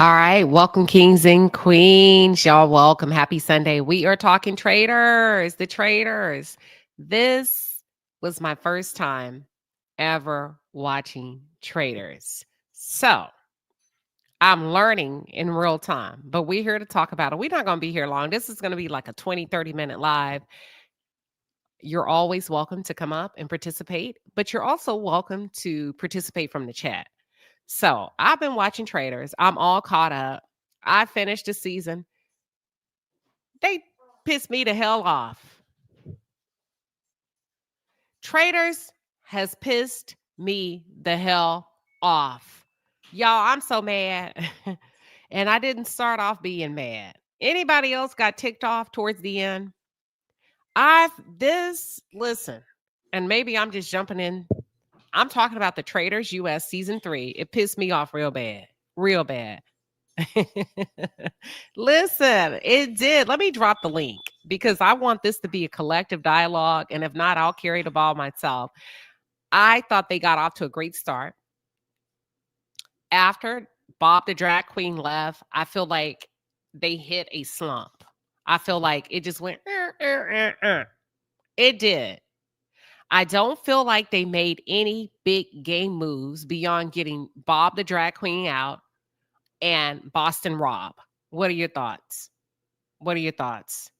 All right, welcome kings and queens. Y'all welcome. Happy Sunday. We are talking Traitors, the Traitors. This was my first time ever watching Traitors. So I'm learning in real time, but we're here to talk about it. We're not going to be here long. This is going to be like a 20, 30-minute live. You're always welcome to come up and participate, but you're also welcome to participate from the chat. So I've been watching Traitors. I'm all caught up. I finished the season. They pissed me the hell off. Traitors has pissed me the hell off. Y'all, I'm so mad. And I didn't start off being mad. Anybody else got ticked off towards the end? Listen, and maybe I'm just jumping in. I'm talking about the Traitors US season 3. It pissed me off real bad. Real bad. Listen, it did. Let me drop the link because I want this to be a collective dialogue. And if not, I'll carry the ball myself. I thought they got off to a great start. After Bob the Drag Queen left, I feel like they hit a slump. I feel like it just went, It did. I don't feel like they made any big game moves beyond getting Bob the Drag Queen out and Boston Rob. What are your thoughts? What are your thoughts?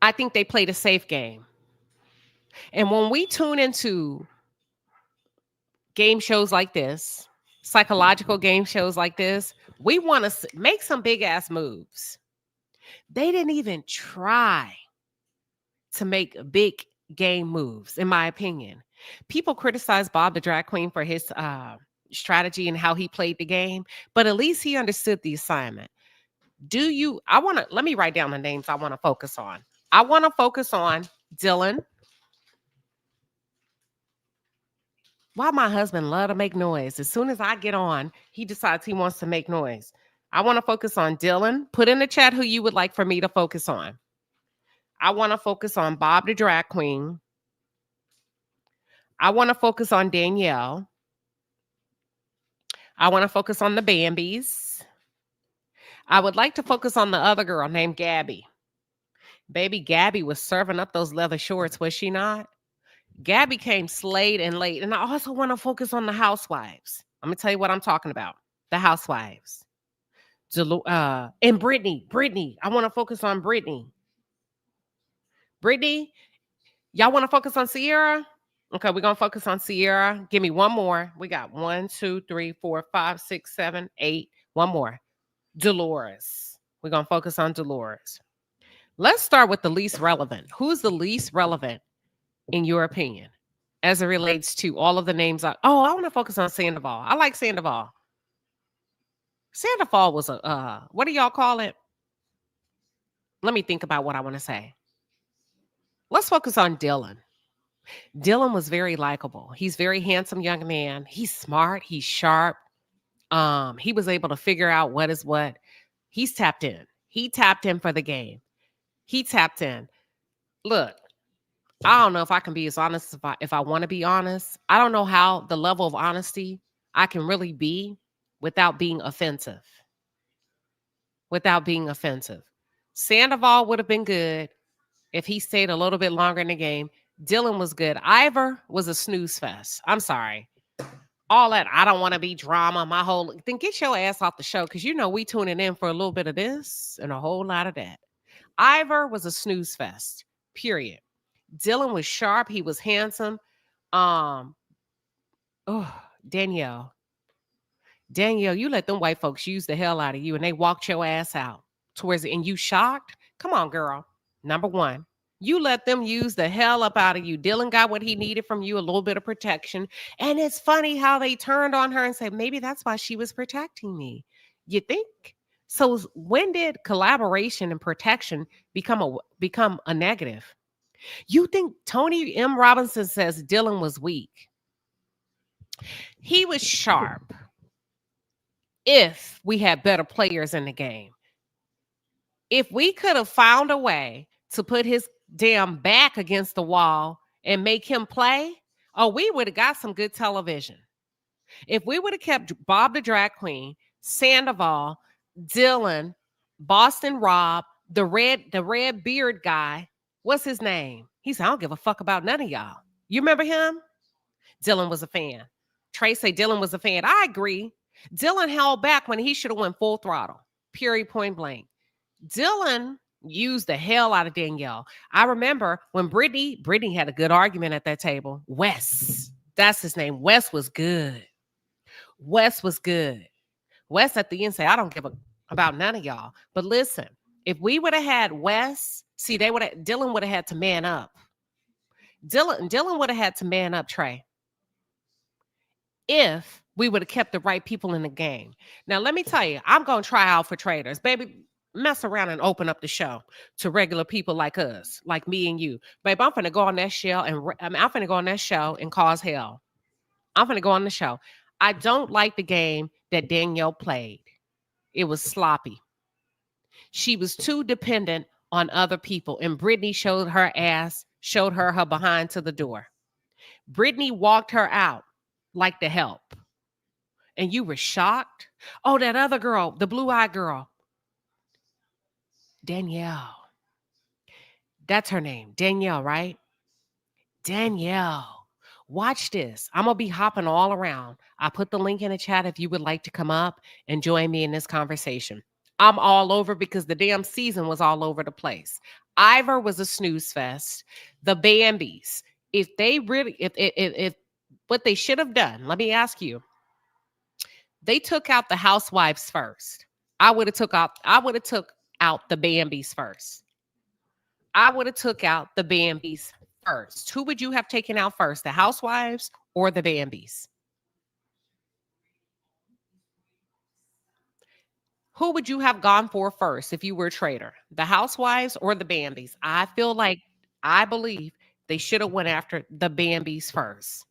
I think they played a safe game. And when we tune into game shows like this, psychological game shows like this, we want to make some big ass moves. They didn't even try to make big game moves, in my opinion. People criticize Bob the Drag Queen for his strategy and how he played the game, but at least he understood the assignment. Let me write down the names I want to focus on. I want to focus on Dylan. Why my husband love to make noise. As soon as I get on, he decides he wants to make noise. I want to focus on Dylan. Put in the chat who you would like for me to focus on. I want to focus on Bob the Drag Queen. I want to focus on Danielle. I want to focus on the Bambis. I would like to focus on the other girl named Gabby. Baby Gabby was serving up those leather shorts, was she not? Gabby came slayed and late. And I also want to focus on the housewives. I'm going to tell you what I'm talking about. The housewives. And Brittany. I want to focus on Brittany. Brittany, y'all want to focus on Sierra? Okay, we're going to focus on Sierra. Give me one more. We got 1, 2, 3, 4, 5, 6, 7, 8. One more. Dolores. We're going to focus on Dolores. Let's start with the least relevant. Who's the least relevant in your opinion as it relates to all of the names? I want to focus on Sandoval. I like Sandoval. Sandoval was a what do y'all call it? Let me think about what I want to say. Let's focus on Dylan. Dylan was very likable. He's very handsome young man. He's smart. He's sharp. He was able to figure out what is what. He's tapped in. He tapped in for the game. He tapped in. Look, I don't know if I can be as honest if I want to be honest. I don't know how the level of honesty I can really be without being offensive. Without being offensive. Sandoval would have been good if he stayed a little bit longer in the game. Dylan was good. Ivor was a snooze fest. I'm sorry. All that I don't want to be drama. My whole then get your ass off the show because you know we tuning in for a little bit of this and a whole lot of that. Ivor was a snooze fest. Period. Dylan was sharp. He was handsome. Um, oh, Danielle. Danielle, you let them white folks use the hell out of you and they walked your ass out towards it and you shocked? Come on, girl. Number one, you let them use the hell up out of you. Dylan got what he needed from you, a little bit of protection. And it's funny how they turned on her and said, maybe that's why she was protecting me. You think? So when did collaboration and protection become a negative? You think Tony M. Robinson says Dylan was weak? He was sharp if we had better players in the game. If we could have found a way to put his damn back against the wall and make him play, oh, we would have got some good television. If we would have kept Bob the Drag Queen, Sandoval, Dylan, Boston Rob, the red beard guy, what's his name? He said, I don't give a fuck about none of y'all. You remember him? Dylan was a fan. Trey say Dylan was a fan. I agree. Dylan held back when he should have went full throttle. Period, point blank. Dylan used the hell out of Danielle. I remember when Brittany had a good argument at that table. Wes, that's his name. Wes was good. Wes was good. Wes at the end said, I don't give a about none of y'all. But listen, if we would have had Wes, see, Dylan would have had to man up. Dylan would have had to man up, Trey, if we would have kept the right people in the game. Now, let me tell you, I'm going to try out for Traitors. Baby, mess around and open up the show to regular people like us, like me and you. Babe, I'm finna go on that show I'm finna go on that show and cause hell. I'm finna go on the show. I don't like the game that Danielle played. It was sloppy. She was too dependent on other people, and Brittany showed her behind to the door. Brittany walked her out like the help. And you were shocked? Oh, that other girl, the blue-eyed girl. Danielle. That's her name. Danielle, right? Danielle. Watch this. I'm going to be hopping all around. I put the link in the chat if you would like to come up and join me in this conversation. I'm all over because the damn season was all over the place. Ivor was a snooze fest. The Bambies, if they really, if what they should have done, let me ask you, they took out the housewives first. I would have took out the Bambies first. I would have took out the Bambies first. Who would you have taken out first, the housewives or the Bambies? Who would you have gone for first if you were a traitor, the housewives or the Bambies? I believe they should have went after the Bambies first.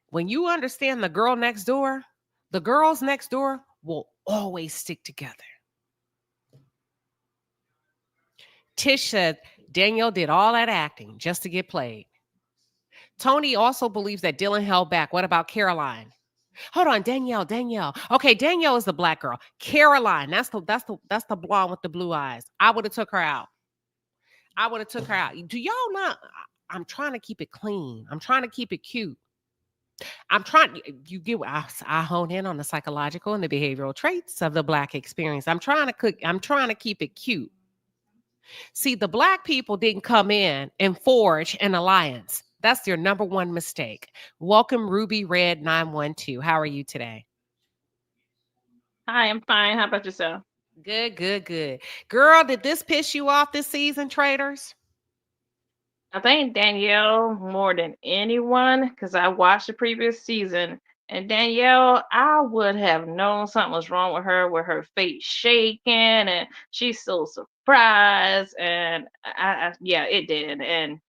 When you understand the girls next door will always stick together. Tish said Danielle did all that acting just to get played. Tony also believes that Dylan held back. What about Caroline? Hold on, Danielle. Okay, Danielle is the black girl. Caroline, that's the blonde with the blue eyes. I would have took her out. Do y'all not? I'm trying to keep it clean. I'm trying to keep it cute. You get I hone in on the psychological and the behavioral traits of the black experience. I'm trying to keep it cute. See, the black people didn't come in and forge an alliance. That's your number one mistake. Welcome, Ruby Red 912. How are you today? Hi, I'm fine. How about yourself? Good. Girl, did this piss you off this season, Traitors? I think Danielle more than anyone, because I watched the previous season And Danielle, I would have known something was wrong with her face shaking, and she's so surprised. And yeah, it did. And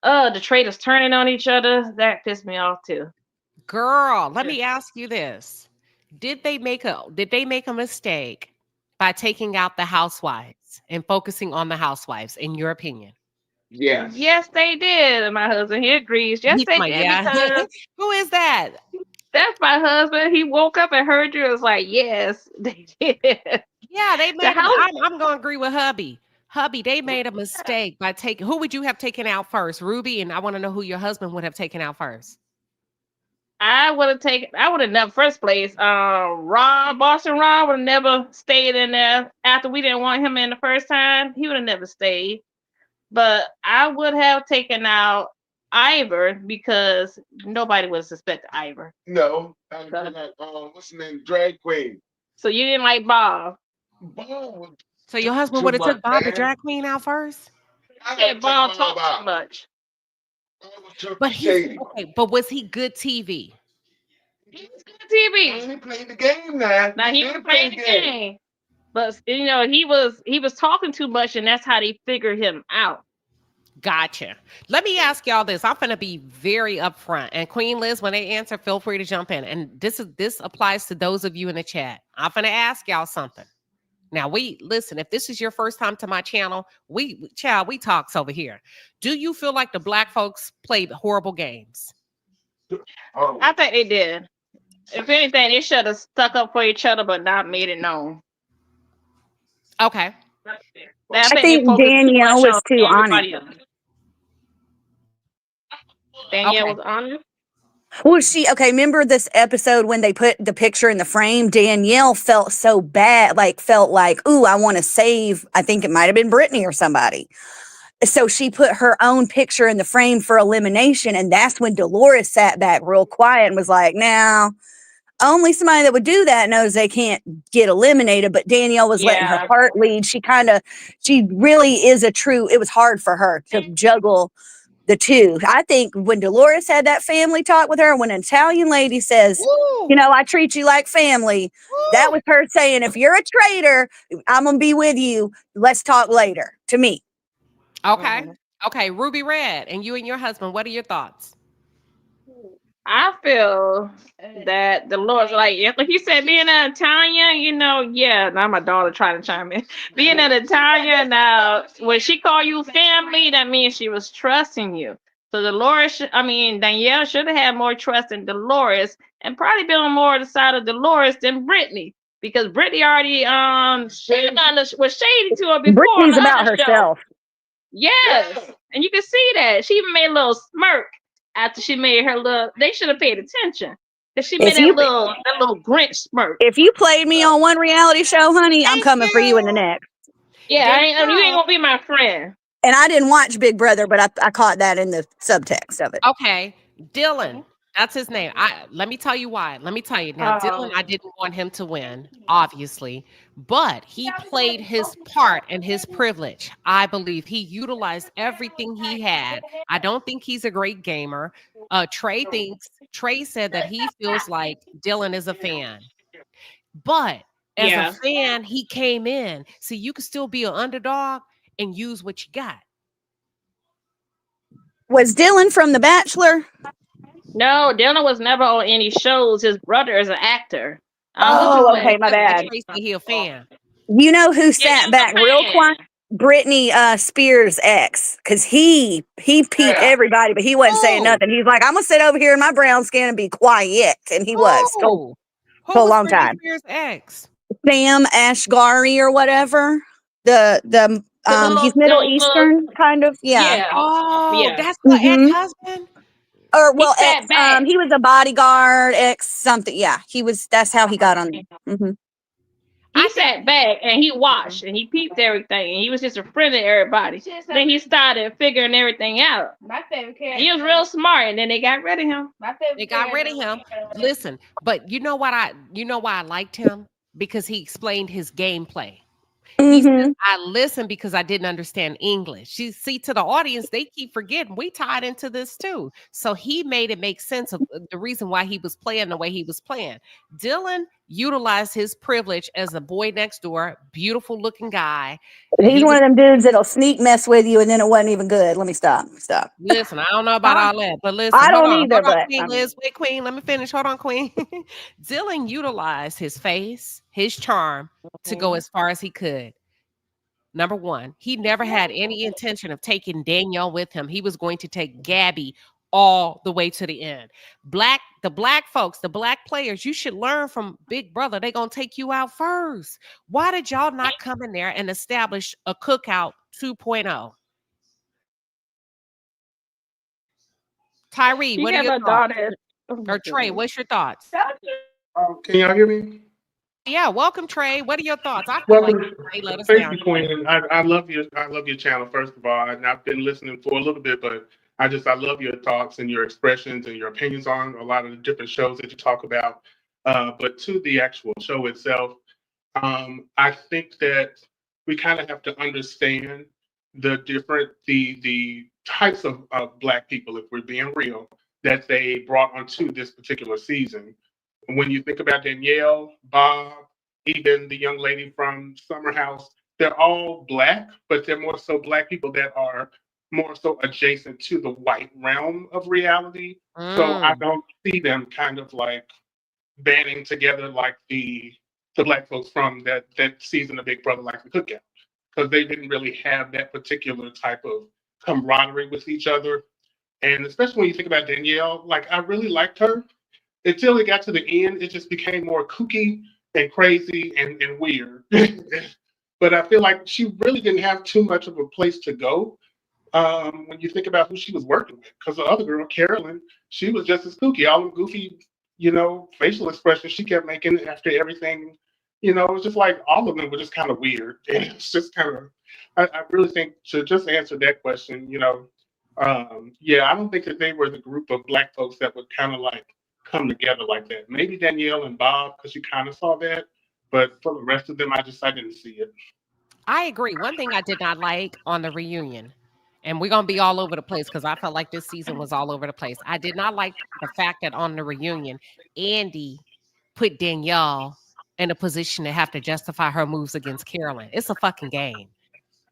the traitors turning on each other, that pissed me off too. Girl, let me ask you this. Did they make a mistake by taking out the housewives and focusing on the housewives, in your opinion? Yes. Yes, they did. My husband, he agrees. Yes, He's they my did, yeah. because Who is that? that's my husband. He woke up and heard you. It was like, yes, they did. Yeah, they The made a house. I'm gonna agree with hubby. Hubby, they made a mistake by taking who would you have taken out first? Ruby, and I want to know who your husband would have taken out first. I would have taken. I would have never first place. Ron, Boston Ron would have never stayed in there after we didn't want him in the first time. He would have never stayed. But I would have taken out Ivor because nobody would suspect Ivor. No. I So, like, what's the name? Drag queen. so you didn't like Bob. Bob was So your talking husband too would have much, took Bob the man. drag queen out first? I had Said to take Bob Bob talked too out. much. Bob was too But he's shady. okay, but was he good TV? He was good TV. He played the game now. Now He he was did play playing the the game. game, but he was talking too much, and that's how they figured him out. Gotcha. Let me ask y'all this. I'm gonna be very upfront. And Queen Liz, when they answer, feel free to jump in. And this applies to those of you in the chat. I'm gonna ask y'all something. Now we listen, if this is your first time to my channel, we talks over here. Do you feel like the black folks played horrible games? Oh, I think they did. If anything, they should have stuck up for each other, but not made it known. Okay. I I think they think focused too Danielle much on was too honest. everybody else. Danielle Okay. was honest. Well, okay, remember this episode when they put the picture in the frame? Danielle felt so bad, felt like, ooh, I want to save, I think it might have been Brittany or somebody. So she put her own picture in the frame for elimination. And that's when Dolores sat back real quiet and was like, now, only somebody that would do that knows they can't get eliminated. But Danielle was letting her Yeah. heart lead. She really is it was hard for her to juggle the two. I think when Dolores had that family talk with her, when an Italian lady says, Woo! I treat you like family, that Woo! was her saying, if you're a traitor, I'm going to be with you. Let's talk later, to me. Okay. Okay. Ruby Red, and you and your husband, what are your thoughts? I feel that the Lord's like you said, being an Italian, yeah. Now my daughter trying to chime in. Being an Italian, now when she called you family, that means she was trusting you. So Danielle should have had more trust in Dolores, and probably been on more of the side of Dolores than Brittany, because Brittany already was shady to her before on Brittany's the about other show. herself. Yes. And you can see that. She even made a little smirk after she made her little. They should have paid attention. Cause she made If you that little Grinch smirk. if you played me on one reality show, honey, I'm Thank coming for you in the you. next. Yeah, you ain't Danielle. gonna be my friend. And I didn't watch Big Brother, but I caught that in the subtext of it. Okay. Dylan. That's his name. Let me tell you why. Let me tell you. Now, Dylan, I didn't want him to win, obviously, but he played his part and his privilege. I believe he utilized everything he had. I don't think he's a great gamer. Trey said that he feels like Dylan is a fan. But as a Yeah. fan, he came in. See, you can still be an underdog and use what you got. Was Dylan from The Bachelor? No, Dylan was never on any shows. His brother is an actor. What's his Oh, name? okay, my But bad. Tracy, he a fan. You know who Yeah, he sat was back a real quiet? fan. Brittany Spears' ex, because he peeped everybody, but he wasn't saying Who? nothing. He's like, I'm gonna sit over here in my brown skin and be quiet, and he was Who? for Who a was long Britney time. Spears' ex? Sam Ashgari or whatever. The he's Middle Eastern kind of, yeah. Yeah. Oh, Yeah. that's the Mm-hmm. ex-husband? Or He well, sat ex. back. He was a bodyguard, ex something. Yeah, he was. That's how he got on. Mm-hmm. He I think sat back and he watched and he peeped everything, and he was just a friend of everybody. Then he started figuring everything out. My favorite character. He was real smart, and then they got rid of him. My they favorite got rid of him. Listen, but you know why I liked him? Because he explained his gameplay. He says, Mhm. I listened because I didn't understand English. See, to the audience, they keep forgetting we tied into this too. So he made it make sense of the reason why he was playing the way he was playing. Dylan utilized his privilege as a boy next door, beautiful looking guy. He's He one was of them dudes that'll sneak mess with you, and then it wasn't even good. Let me stop. listen. I don't know about Huh? all that, but listen, I don't either, hold on, but Queen Liz. Wait, Queen, let me finish. Hold on, Queen. Dylan utilized his face, his charm to go as far as he could. Number one, he never had any intention of taking Danielle with him. He was going to take Gabby all the way to the end. The black folks, the black players, you should learn from Big Brother. They're going to take you out first. Why did y'all not come in there and establish a cookout 2.0? Tyree, She what are have your a thoughts? daughter. Oh my Or Trey, goodness. what's your thoughts? Can y'all hear me? Yeah, welcome, Trey. What are your thoughts? I feel like Welcome. Trey let us Thank down. you, Queen. I love your channel, first of all. And I've been listening for a little bit, but I love your thoughts and your expressions and your opinions on a lot of the different shows that you talk about. But to the actual show itself, I think that we kind of have to understand the types of Black people, if we're being real, that they brought onto this particular season. When you think about Danielle, Bob, even the young lady from Summer House, they're all Black, but they're more so Black people that are more so adjacent to the white realm of reality. So I Mm, don't see them kind of like banding together like the Black folks from that season of Big Brother, like the Cookout, because they didn't really have that particular type of camaraderie with each other. And especially when you think about Danielle, like I really liked her until it got to the end. It just became more kooky and crazy and weird. But I feel like she really didn't have too much of a place to go when you think about who she was working with. Because the other girl, Carolyn, she was just as kooky. All the goofy, facial expressions she kept making after everything. It was just like all of them were just kind of weird. And it's just kind of, I really think to just answer that question, yeah, I don't think that they were the group of Black folks that would kind of like come together like that. Maybe Danielle and Bob, because you kind of saw that. But for the rest of them, I didn't see it. I agree. One thing I did not like on the reunion, and we're gonna be all over the place because I felt like this season was all over the place. I did not like the fact that on the reunion, Andy put Danielle in a position to have to justify her moves against Carolyn. It's a fucking game.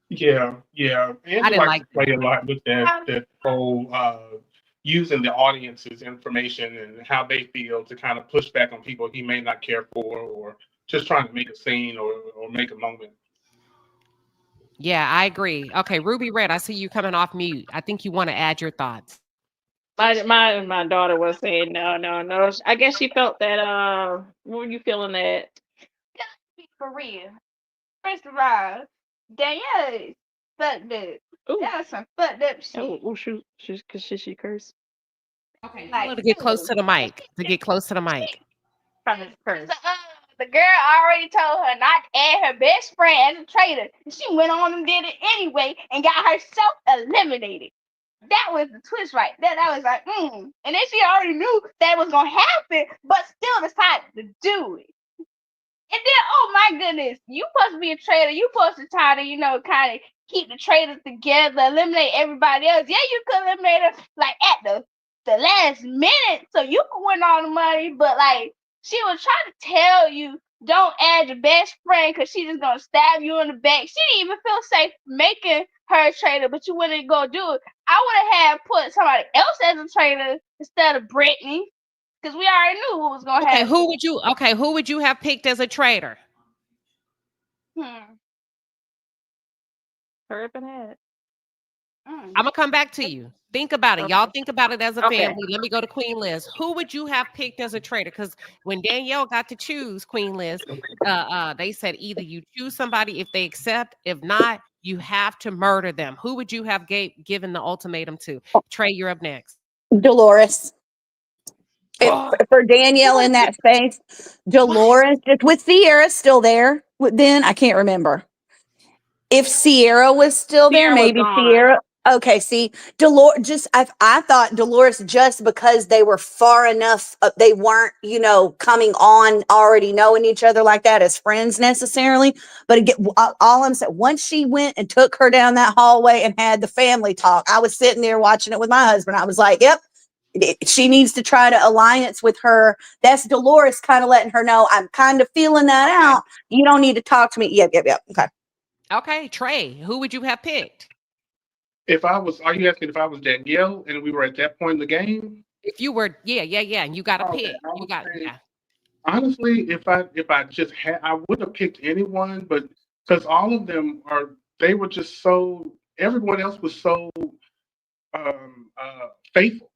Yeah, yeah. I Andy didn't likes like to that. play a lot with that whole using the audience's information and how they feel to kind of push back on people he may not care for, or just trying to make a scene or make a moment. Yeah, I agree. Okay, Ruby Red, I see you coming off mute. I think you want to add your thoughts. My daughter was saying no, no, no. I guess she felt that. What were you feeling that? For real. First of all, Danielle is fucked up. Ooh. That was some fucked up shit. Oh, shoot. She cursed. Okay, tell her Like, to get close to the mic. To get close to the mic. from his curse. So, the girl already told her not to add her best friend as a traitor. And she went on and did it anyway and got herself eliminated. That was the twist right there. That was like, And then she already knew that was going to happen, but still decided to do it. And then, oh my goodness, you supposed to be a traitor. You supposed to try to, kind of keep the traitors together, eliminate everybody else. Yeah, you could eliminate her like at the last minute so you could win all the money, but like she was trying to tell you don't add your best friend because she just gonna stab you in the back. She didn't even feel safe making her a traitor, but you wouldn't go do it. I would have had put somebody else as a traitor instead of Brittany. Because we already knew what was gonna happen. Who would you have picked as a traitor? Hurry up and add. I'm gonna come back to you. Think about it. Okay. Y'all think about it as a Okay. family. Let me go to Queen Liz. Who would you have picked as a traitor? Because when Danielle got to choose Queen Liz, they said either you choose somebody if they accept, if not, you have to murder them. Who would you have given the ultimatum to? Trey, you're up next. Dolores. For Danielle in that space, Dolores, just with Sierra still there, then I can't remember. If Sierra was still there, Sierra was maybe gone. Sierra. Okay, see, Dolores I thought Dolores, just because they were far enough, they weren't, coming on already knowing each other like that as friends necessarily. But again, all I'm saying, once she went and took her down that hallway and had the family talk, I was sitting there watching it with my husband. I was like, yep, she needs to try to alliance with her. That's Dolores kind of letting her know, I'm kind of feeling that out. You don't need to talk to me. Yep. Okay. Okay, Trey, who would you have picked? Are you asking if I was Danielle and we were at that point in the game? If you were, yeah, and you got to Okay, pick. I You would got, say, yeah. honestly, if I just had, I wouldn't have picked anyone, but because all of them they were just so, everyone else was so faithful.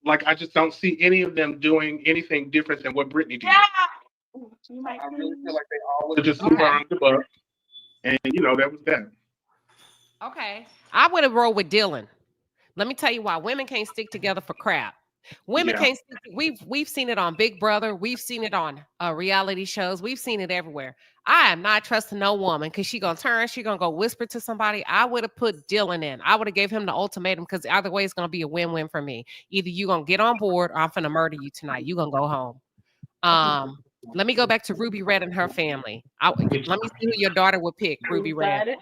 Like, I just don't see any of them doing anything different than what Brittany did. Ooh, you might I really feel please. like they all would have just threw her under the bus, and that was that. Okay. I would have rolled with Dylan. Let me tell you why. Women can't stick together for crap. Women Yeah. can't stick. We've seen it on Big Brother. We've seen it on reality shows. We've seen it everywhere. I am not trusting no woman because she gonna turn. She gonna go whisper to somebody. I would have put Dylan in. I would have gave him the ultimatum because either way it's gonna be a win-win for me. Either you gonna get on board or I'm gonna murder you tonight. You gonna go home. Let me go back to Ruby Red and her family. Let me see who your daughter would pick. Ruby Red. Decided.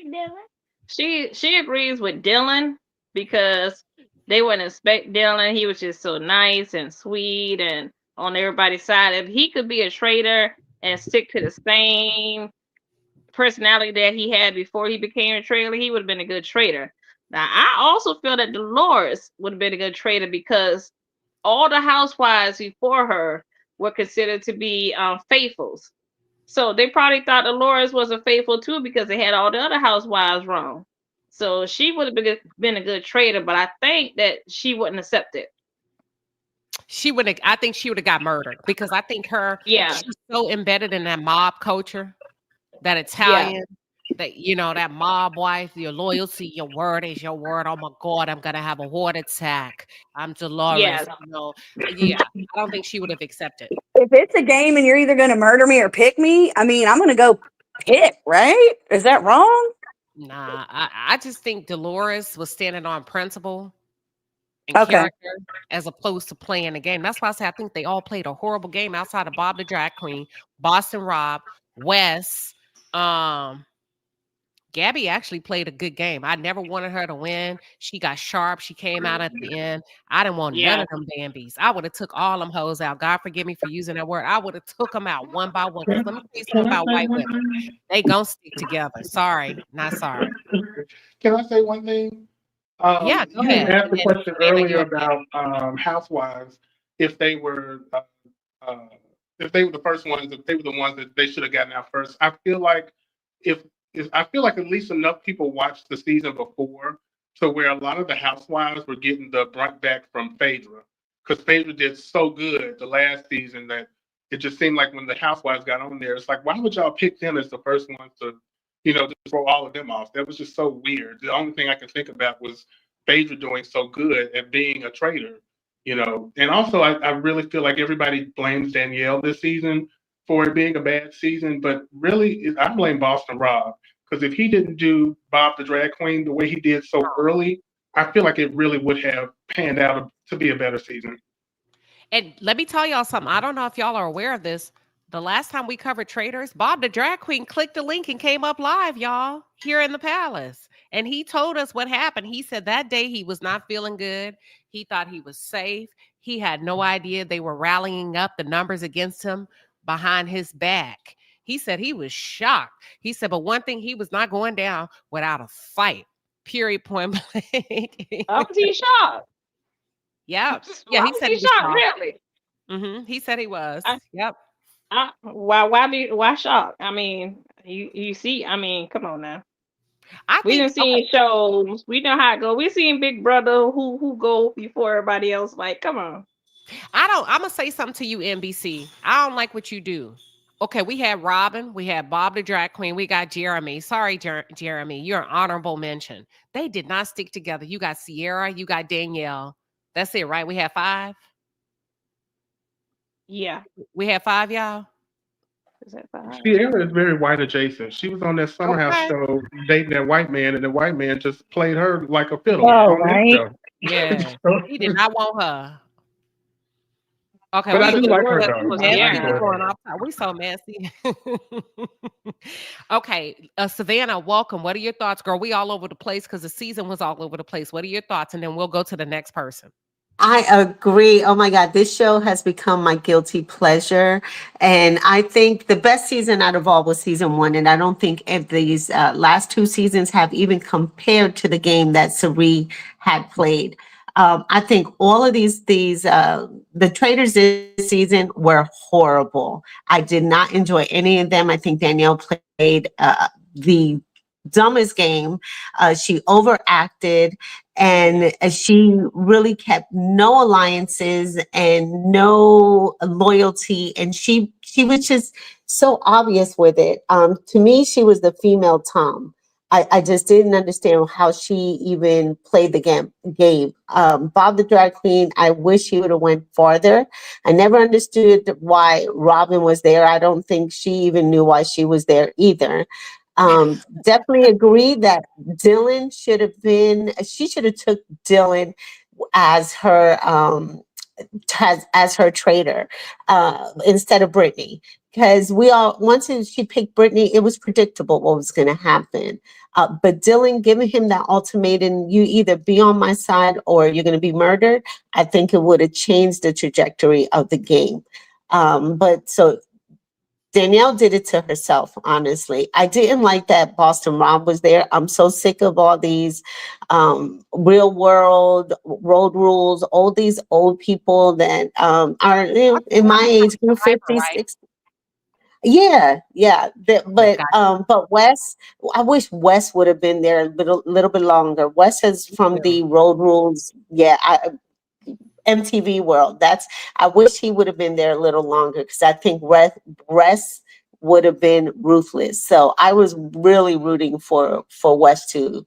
Dylan. She agrees with Dylan because they wouldn't expect Dylan. He was just so nice and sweet and on everybody's side. If he could be a traitor and stick to the same personality that he had before he became a traitor, he would have been a good traitor. Now, I also feel that Dolores would have been a good traitor because all the housewives before her were considered to be faithfuls. So they probably thought Dolores wasn't faithful too because they had all the other housewives wrong. So she would have been a good traitor, but I think that she wouldn't accept it. She would have. I think she would have got murdered because I think Yeah, she's so embedded in that mob culture, that yeah, Italian, that mob wife. Your loyalty, your word is your word. Oh my God, I'm gonna have a heart attack. I'm Dolores. yeah. Yeah. I don't think she would have accepted. If it's a game and you're either going to murder me or pick me, I mean, I'm going to go pick, right? Is that wrong? Nah, I just think Dolores was standing on principle and Okay. character as opposed to playing the game. That's why I say I think they all played a horrible game outside of Bob the Drag Queen, Boston Rob, Wes. Gabby actually played a good game. I never wanted her to win. She got sharp. She came out at the end. I didn't want none Yeah. of them Bambies. I would have took all them hoes out. God forgive me for using that word. I would have took them out one by one. Because let me tell you something Can I about say white one women. thing? They gonna stick together. Sorry, not sorry. Can I say one thing? Yeah, go You ahead. asked And the then question Dana, earlier you're pick. about housewives, if they were uh, if they were the first ones, if they were the ones that they should have gotten out first. I feel like if, I feel like at least enough people watched the season before to where a lot of the housewives were getting the brunt back from Phaedra, because Phaedra did so good the last season that it just seemed like when the housewives got on there, it's like, why would y'all pick them as the first ones to, just throw all of them off? That was just so weird. The only thing I could think about was Phaedra doing so good at being a traitor. And also, I really feel like everybody blames Danielle this season for it being a bad season, but really, I blame Boston Rob, because if he didn't do Bob the Drag Queen the way he did so early, I feel like it really would have panned out to be a better season. And let me tell y'all something. I don't know if y'all are aware of this. The last time we covered Traitors, Bob the Drag Queen clicked the link and came up live, y'all, here in the palace. And he told us what happened. He said that day he was not feeling good. He thought he was safe. He had no idea they were rallying up the numbers against him behind his back. He said he was shocked. He said, but one thing, he was not going down without a fight. Period, point blank. Why was he shocked? Yeah. Yeah, Why he was said he he was shocked? shocked. Really? He said he was. I, Yep. why shocked? I mean, you see, I mean, come on now. I We think done seen shows. We know how it go. We seen Big Brother who go before everybody else. Like, come on. I'm gonna say something to you, NBC. I don't like what you do. Okay, we had Robin, we had Bob the Drag Queen, we got Jeremy. Sorry, Jeremy, you're an honorable mention. They did not stick together. You got Sierra, you got Danielle. That's it, right? We had 5. Yeah. We had 5, y'all. Is that 5? Sierra is very white adjacent. She was on that Summer House Okay. show dating that white man, and the white man just played her like a fiddle Oh, on that right. show. Yeah. He did So- not want her. Okay, but I we do She like her was though. I messy. We enjoy yeah. her. going off. We so messy. Okay, Savannah, welcome. What are your thoughts, girl? We all over the place because the season was all over the place. What are your thoughts? And then we'll go to the next person. I agree. Oh my God, this show has become my guilty pleasure. And I think the best season out of all was season one. And I don't think if these last two seasons have even compared to the game that Sari had played. I think all of the Traitors this season were horrible. I did not enjoy any of them. I think Danielle played the dumbest game. She overacted, and she really kept no alliances and no loyalty, and she was just so obvious with it. To me, she was the female Tom. I just didn't understand how she even played the game. Bob the Drag Queen, I wish he would have went farther. I never understood why Robin was there. I don't think she even knew why she was there either. Definitely agree that Dylan should have been, she should have took Dylan as her as her traitor instead of Brittany, because we all, once she picked Brittany, it was predictable what was going to happen. But Dylan, giving him that ultimatum, you either be on my side or you're going to be murdered, I think it would have changed the trajectory of the game. But so Danielle did it to herself, honestly. I didn't like that Boston Rob was there. I'm so sick of all these real world road rules, all these old people that are, in my age, Survivor, 50, right? 60. Yeah, yeah. Okay, gotcha. But Wes, I wish Wes would have been there a little bit longer. Wes is Me from too. the road rules. Yeah, MTV world. I wish he would have been there a little longer, because I think Wes would have been ruthless. So I was really rooting for Wes to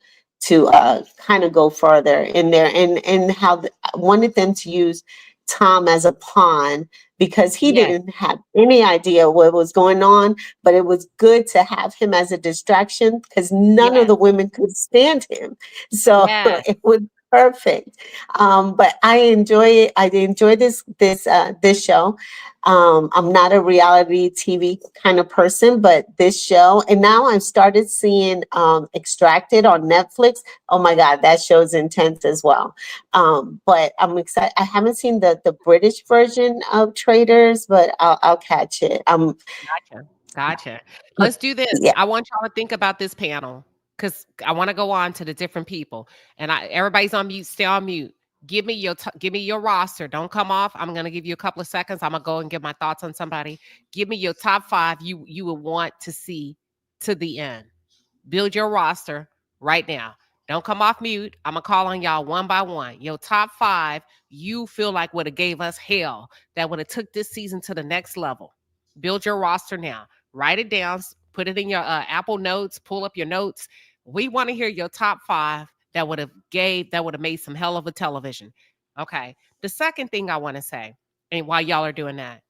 kind of go further in there, and I wanted them to use Tom as a pawn, because he Yes, didn't have any idea what was going on, but it was good to have him as a distraction because none of yes, the women could stand him. So yes. it was perfect. But I enjoy it. I enjoy this show. I'm not a reality TV kind of person, but this show, and now I've started seeing Extracted on Netflix. Oh my God, that show's intense as well. But I'm excited. I haven't seen the British version of Traitors, but I'll catch it. Gotcha. Gotcha. Let's do this. Yeah. I want y'all to think about this panel because I want to go on to the different people. And everybody's on mute. Stay on mute. Give me your roster. Don't come off. I'm gonna give you a couple of seconds. I'm gonna go and give my thoughts on somebody. Give me your top 5 you would want to see to the end. Build your roster right now. Don't come off mute. I'm gonna call on y'all one by one. Your top 5 you feel like would have gave us hell, that would have took this season to the next level. Build your roster now. Write it down. Put it in your Apple Notes. Pull up your notes. We want to hear your top 5 that would have made some hell of a television. Okay. The second thing I want to say, and while y'all are doing that,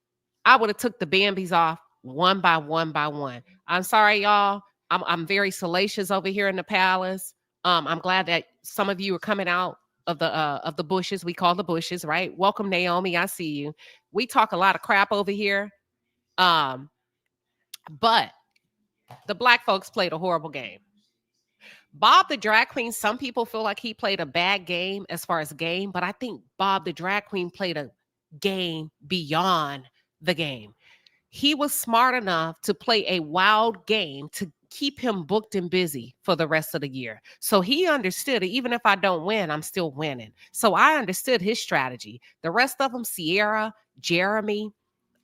I would have took the Bambies off one by one by one. I'm sorry, y'all. I'm very salacious over here in the palace. I'm glad that some of you are coming out of the bushes. We call the bushes, right? Welcome, Naomi. I see you. We talk a lot of crap over here. Um, but the black folks played a horrible game. Bob the Drag Queen, some people feel like he played a bad game as far as game, but I think Bob the Drag Queen played a game beyond the game. He was smart enough to play a wild game to keep him booked and busy for the rest of the year. So he understood it. Even if I don't win, I'm still winning. So I understood his strategy. The rest of them, Sierra, Jeremy,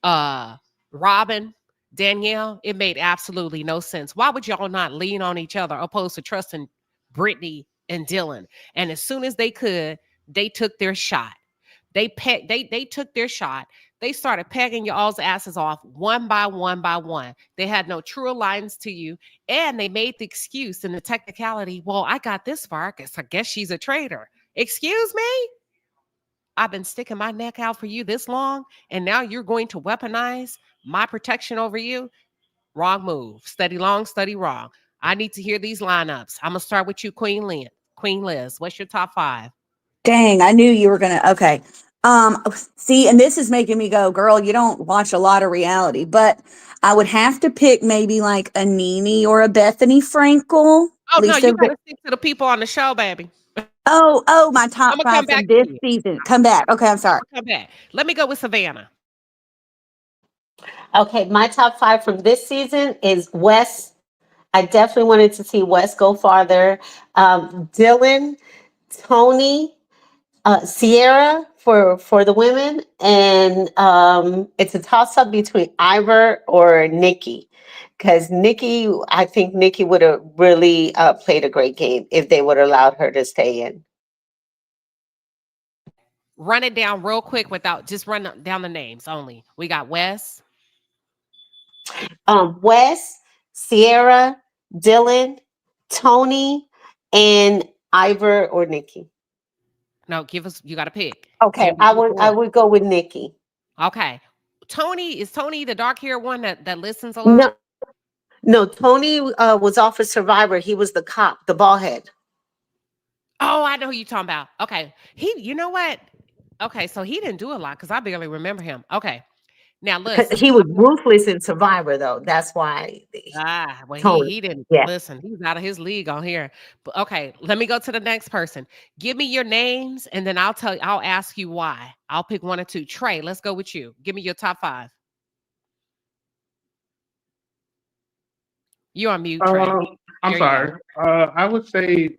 uh, Robin, Danielle, it made absolutely no sense. Why would y'all not lean on each other opposed to trusting Brittany and Dylan? And as soon as they could, they took their shot. They took their shot. They started pegging y'all's asses off one by one by one. They had no true alliance to you, and they made the excuse and the technicality. Well, I got this far. I guess she's a traitor. Excuse me? I've been sticking my neck out for you this long, and now you're going to weaponize my protection over you? Wrong move. Study long, study wrong. I need to hear these lineups. I'm gonna start with you, Queen Lynn. Queen Liz. What's your top 5? Dang, I knew you were gonna. Okay. See, and this is making me go, girl, you don't watch a lot of reality, but I would have to pick maybe like a Nene or a Bethany Frankel. Oh no, Lisa. you gotta stick to the people on the show, baby. Oh, my I'm top gonna come five back from to this you. season. Come back. Okay, I'm sorry. Come back. Let me go with Savannah. Okay, my top 5 from this season is Wes. I definitely wanted to see Wes go farther. Dylan, Tony, Sierra for the women, and it's a toss up between Ivor or Nikki, because Nikki, I think Nikki would have really played a great game if they would have allowed her to stay in. Run it down real quick without just run down the names only. We got Wes. Wes, Sierra, Dylan, Tony, and Ivor or Nikki. No, give us. You got to pick. Okay, Give me I which would I one. would go with Nikki. Okay. Tony, is Tony the dark hair one that listens a lot? No, no, Tony was off as Survivor. He was the cop, the bald head. Oh, I know who you're talking about. Okay. You know what? Okay, so he didn't do a lot because I barely remember him. Okay. Now listen. He was ruthless in Survivor, though. That's why Well, Tony. he didn't Yeah. listen. He's out of his league on here. But okay, let me go to the next person. Give me your names, and then I'll ask you why. I'll pick 1 or 2. Trey, let's go with you. Give me your top 5. You're on mute, Trey. I'm There you go. sorry. I would say,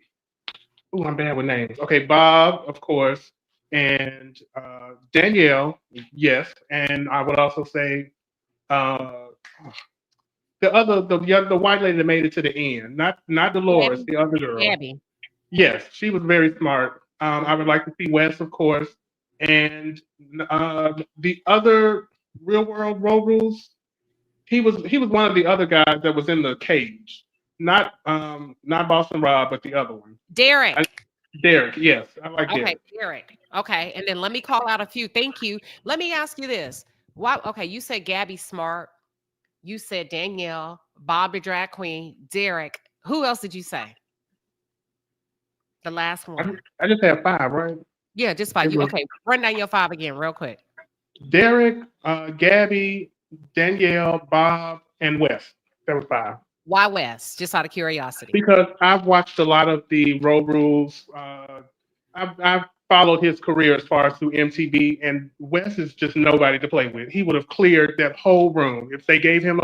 oh, I'm bad with names. Okay, Bob, of course, and Danielle, yes, and I would also say uh, the white lady that made it to the end, not Dolores, Gabby. the other girl. Gabby. Yes, she was very smart. I would like to see Wes, of course, and the other real world road rules. He was one of the other guys that was in the cage, not Boston Rob, but the other one. I, Derek. Derek. Yes, I like Okay, Derek. Derek. Okay, and then let me call out a few. Thank you. Let me ask you this. Why? Okay, you said Gabby Smart. You said Danielle, Bob the Drag Queen, Derek. Who else did you say? The last I, one. I just have 5, right? Yeah, just 5. It You was okay? Run down your 5 again, real quick. Derek, Gabby, Danielle, Bob, and Wes. That was 5. Why West? Just out of curiosity. Because I've watched a lot of the road rules. I've followed his career as far as through MTV, and Wes is just nobody to play with. He would have cleared that whole room if they gave him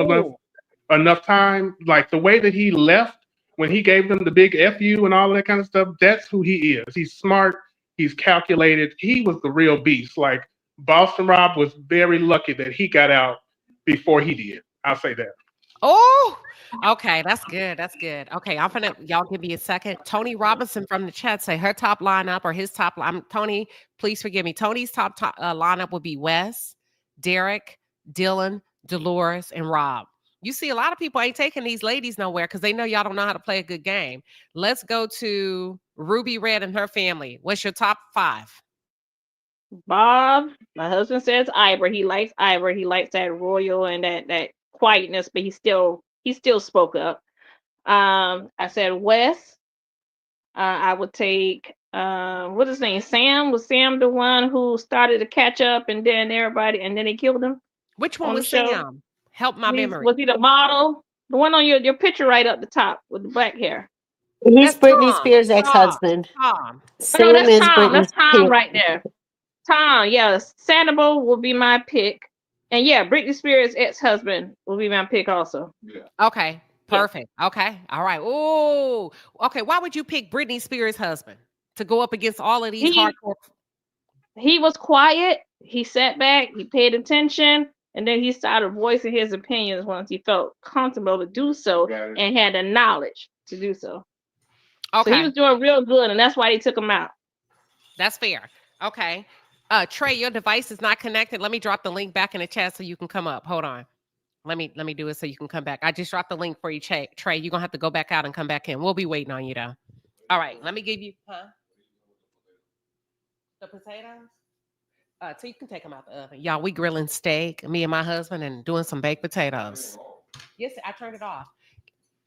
enough time. Like the way that he left when he gave them the big fu and all that kind of stuff. That's who he is. He's smart. He's calculated. He was the real beast. Like Boston Rob was very lucky that he got out before he did. I'll say that. Oh, okay. That's good. That's good. Okay, I'm gonna y'all give me a second. Tony Robinson from the chat say her top lineup or his top. Tony, please forgive me. Tony's top lineup would be Wes, Derek, Dylan, Dolores, and Rob. You see, a lot of people ain't taking these ladies nowhere because they know y'all don't know how to play a good game. Let's go to Ruby Red and her family. What's your top 5? Bob, my husband says Ivor. He likes Ivor. He likes that royal and that quietness, but he still spoke up. I said Wes. I would take what is his name? Sam. Was Sam the one who started to catch up and then everybody and then they killed him Which one on the was show? Sam? Help my memory. Was he the model? The one on your picture right up the top with the black hair. He's That's Britney Tom. Spears' Tom. ex-husband. Tom. Oh, no, Sam that's is Tom. Britney That's Tom Spears. right there. Tom, yes. Sandoval will be my pick. And yeah, Britney Spears' ex-husband will be my pick also. Okay. Yeah. Perfect. Okay. All right. Oh, okay. Why would you pick Britney Spears' husband to go up against all of these He hardcore? he was quiet. He sat back. He paid attention. And then he started voicing his opinions once he felt comfortable to do so and had the knowledge to do so. So he Okay. was doing real good, and that's why they took him out. That's fair. Okay. Trey, your device is not connected. Let me drop the link back in the chat so you can come up. Hold on. Let me do it so you can come back. I just dropped the link for you, Trey. You're gonna have to go back out and come back in. We'll be waiting on you though. All right. Let me give you the potatoes. So you can take them out the oven. Y'all, we grilling steak, me and my husband, and doing some baked potatoes. Yes, I turned it off.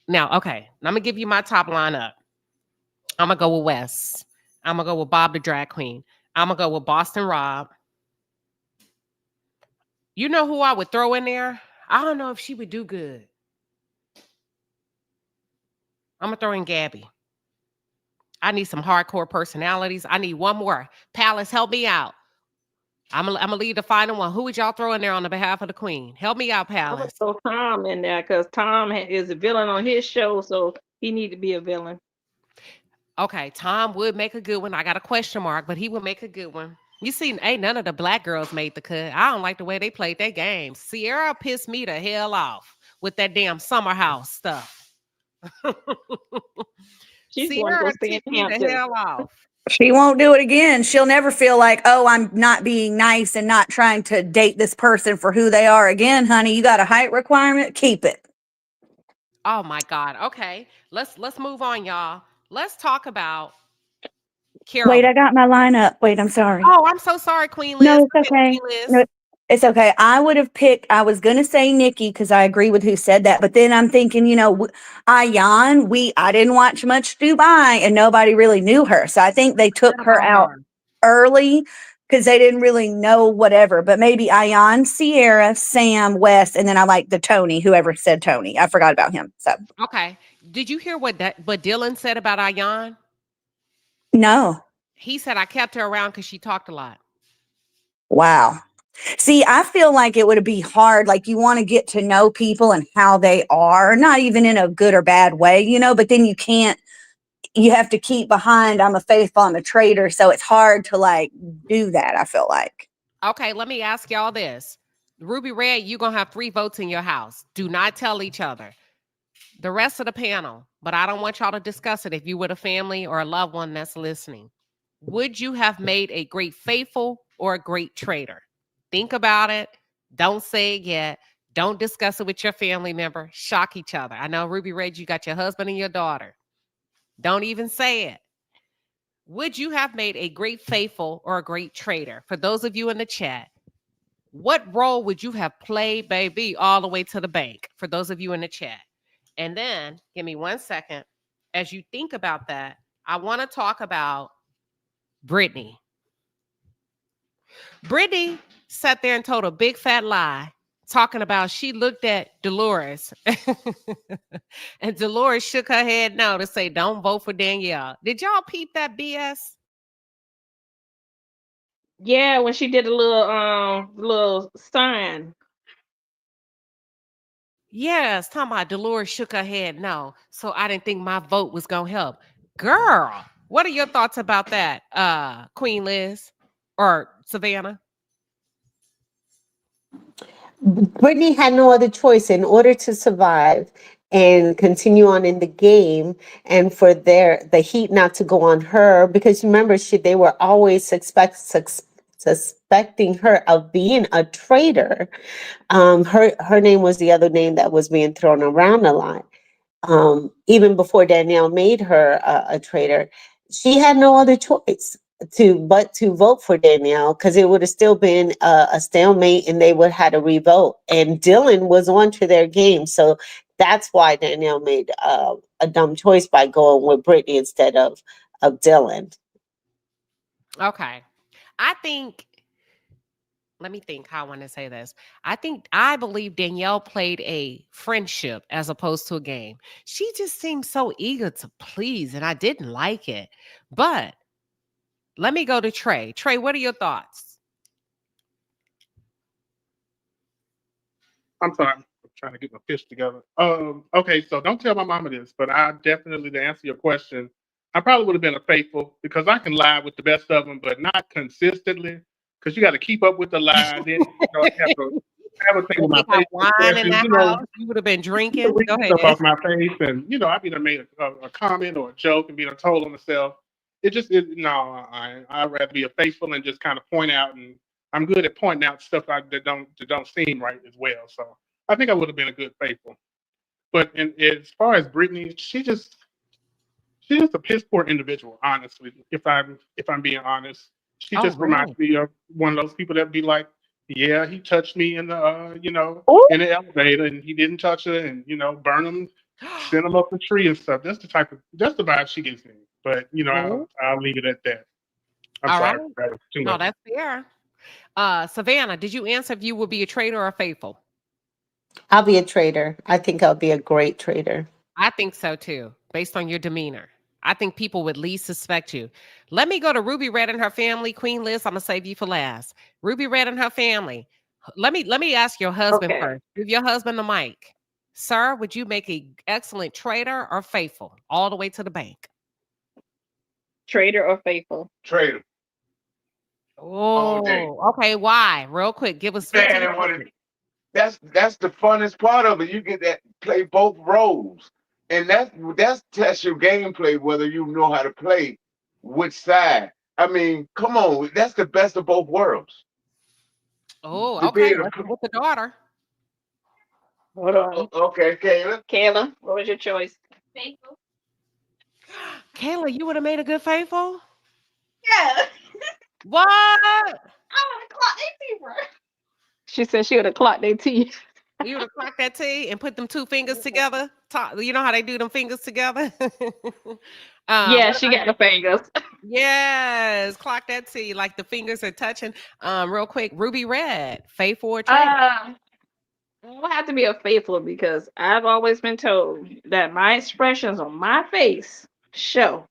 Now, okay, I'm gonna give you my top lineup. I'm gonna go with Wes. I'm gonna go with Bob the Drag Queen. I'm gonna go with Boston Rob. You know who I would throw in there? I don't know if she would do good. I'm gonna throw in Gabby. I need some hardcore personalities. I need one more. Palace, help me out. I'm gonna leave the final one. Who would y'all throw in there on the behalf of the queen? Help me out, I'm gonna Palace. throw Tom in there because Tom is a villain on his show, so he need to be a villain. Okay, Tom would make a good one. I got a question mark, but he would make a good one. You see, ain't none of the black girls made the cut. I don't like the way they played their games. Sierra pissed me the hell off with that damn summer house stuff. She's going to go Sierra stay in ticked me the Hampton. hell off. She won't do it again. She'll never feel like, oh, I'm not being nice and not trying to date this person for who they are again, honey. You got a height requirement? Keep it. Oh my God. Okay. Let's move on, y'all. Let's talk about Wait, Carolyn. I got my lineup. Wait, I'm sorry. Oh, I'm so sorry, Queen Liz. No, it's Go ahead, okay. Queen Liz. No, it's okay. I would have picked, I was going to say Nikki because I agree with who said that. But then I'm thinking, Ayan, I didn't watch much Dubai and nobody really knew her. So I think they took Forgot her about out her. early because they didn't really know whatever. But maybe Ayan, Sierra, Sam, Wes, and then I like the Tony, whoever said Tony. I forgot about him. So Okay. Did you hear what Dylan said about Ayan? no. He said I kept her around because she talked a lot. Wow. See, I feel like it would be hard. Like you want to get to know people and how they are, not even in a good or bad way, but then you have to keep behind, I'm a faithful, I'm a traitor. So it's hard to like do that, I feel like. Okay, let me ask y'all this. Ruby Red, you're going to have 3 votes in your house. Do not tell each other. The rest of the panel, but I don't want y'all to discuss it if you were a family or a loved one that's listening. Would you have made a great faithful or a great traitor? Think about it. Don't say it yet. Don't discuss it with your family member. Shock each other. I know, Ruby Red, you got your husband and your daughter. Don't even say it. Would you have made a great faithful or a great traitor? For those of you in the chat, what role would you have played, baby, all the way to the bank? For those of you in the chat. And then, give me 1 second. As you think about that, I want to talk about Brittany. Brittany sat there and told a big fat lie, talking about she looked at Dolores and Dolores shook her head no to say, don't vote for Danielle. Did y'all peep that BS? Yeah, when she did a little sign. Yes, talking about Dolores shook her head no. So I didn't think my vote was going to help. Girl, what are your thoughts about that, Queen Liz or Savannah? Brittany had no other choice in order to survive and continue on in the game, and for the heat not to go on her, because remember they were always suspecting her of being a traitor. Her name was the other name that was being thrown around a lot. Even before Danielle made her a traitor, she had no other choice to vote for Danielle, because it would have still been a stalemate and they would have had to revote. And Dylan was on to their game, so that's why Danielle made a dumb choice by going with Brittany instead of Dylan. Okay. Let me think how I want to say this. I believe Danielle played a friendship as opposed to a game. She just seemed so eager to please, and I didn't like it. But let me go to Trey. Trey, what are your thoughts? I'm sorry, I'm trying to get my fish together. Okay, so don't tell my mama this, but I definitely, to answer your question, I probably would have been a faithful, because I can lie with the best of them, but not consistently, because you got to keep up with the lie. Then have a thing with my They got face wine in expressions, the house. You would have been drinking. Go reading stuff ahead. off my face, and I've either made a comment or a joke and being told on myself. No, I'd rather be a faithful and just kind of point out, and I'm good at pointing out stuff that don't seem right as well. So I think I would have been a good faithful. But as far as Brittany, she's just a piss poor individual, honestly. If I'm being honest, she Oh, just reminds really? me of one of those people that be like, Yeah, he touched me in the Ooh. in the elevator, and he didn't touch her, and burn him, send him up the tree and stuff. That's the vibe she gives me. But Oh, I'll leave it at that. I'm all right. sorry, that was too No, much. that's fair. Savannah, did you answer if you would be a traitor or faithful? I'll be a trader. I think I'll be a great trader. I think so too, based on your demeanor. I think people would least suspect you. Let me go to Ruby Red and her family. Queen Liz, I'm gonna save you for last. Ruby Red and her family. Let me ask your husband Okay. first. Give your husband the mic. Sir, would you make an excellent traitor or faithful? All the way to the bank. Traitor or faithful? Trader all day. Oh, okay. Why? Real quick. Give us Man, 15 and what seconds. that's the funnest part of it. You get that play both roles, and that's test your gameplay whether you know how to play which side. I mean, come on, that's the best of both worlds. Oh, To be okay. able Let's to, go with the daughter. Hold on. okay, Kayla. Kayla, what was your choice? Faithful. Kayla, you would have made a good faithful? Yeah. What? I want to clock their fever. She said she would have clocked their teeth. You would have cracked that T and put them two fingers together. You know how they do them fingers together? Yeah, What she about got the fingers. yes, clock that T like the fingers are touching. Real quick, Ruby Red, faithful or traitor? I'll have to be a faithful because I've always been told that my expressions on my face show.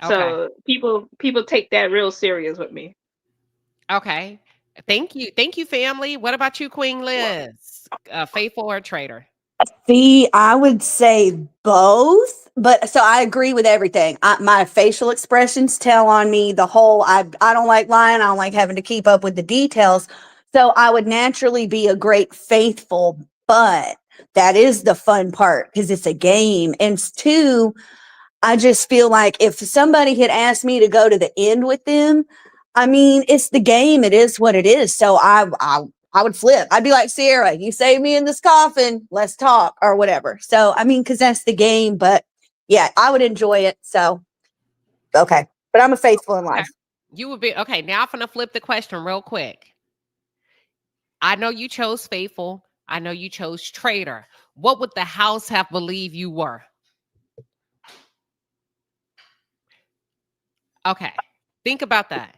Okay, So people take that real serious with me. okay. Thank you, family. What about you, Queen Liz? Faithful or traitor? See, I would say both, but so I agree with everything. My facial expressions tell on me the whole. I don't like lying. I don't like having to keep up with the details. So I would naturally be a great faithful, but that is the fun part because it's a game. And two, I just feel like if somebody had asked me to go to the end with them, I mean, it's the game. It is what it is. So I would flip. I'd be like, Sierra, you saved me in this coffin. Let's talk or whatever. So, I mean, because that's the game. But yeah, I would enjoy it. So, okay. But I'm a faithful in Okay. life. You would be okay. Now I'm gonna flip the question real quick. I know you chose faithful. I know you chose traitor. What would the house have believed you were? Okay. Think about that.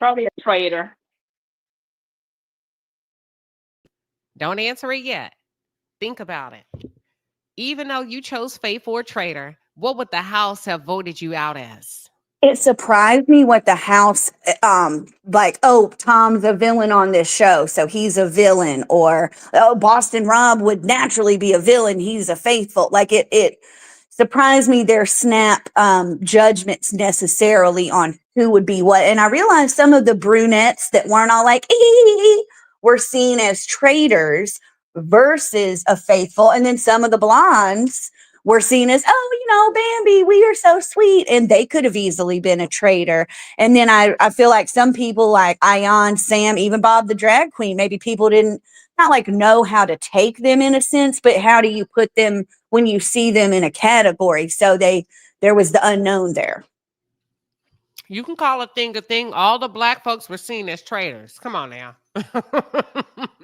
Probably a traitor. Don't answer it yet. Think about it. Even though you chose faithful or traitor, what would the house have voted you out as? It surprised me what the house, like, oh, Tom's a villain on this show, so he's a villain, or oh, Boston Rob would naturally be a villain, he's a faithful. Like it surprised me their snap judgments necessarily on who would be what. And I realized some of the brunettes that weren't all like were seen as traitors versus a faithful, and then some of the blondes were seen as, oh, Bambi, we are so sweet. And they could have easily been a traitor. And then I feel like some people like Ion, Sam, even Bob the drag queen, maybe people didn't not like know how to take them in a sense, but how do you put them when you see them in a category? So there was the unknown there. You can call a thing a thing. All the black folks were seen as traitors. Come on now.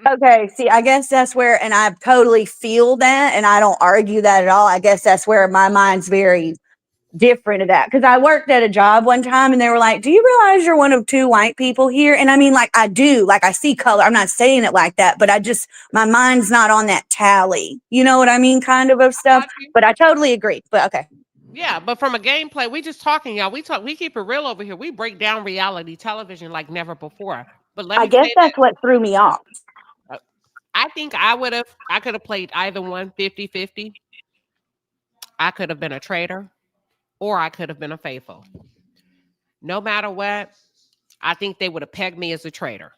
Okay, see, I guess that's where, and I totally feel that, and I don't argue that at all. I guess that's where my mind's very different of that. Because I worked at a job one time and they were like, do you realize you're one of two white people here? And I mean, like, I do, like, I see color. I'm not saying it like that, but my mind's not on that tally. You know what I mean? Kind of stuff. Got you. But I totally agree. But okay. Yeah, but from a gameplay, we just talking, y'all. We keep it real over here. We break down reality television like never before. But let I me guess say that's what threw me off. that I think I could have played either one 50-50. I could have been a traitor or I could have been a faithful. No matter what, I think they would have pegged me as a traitor.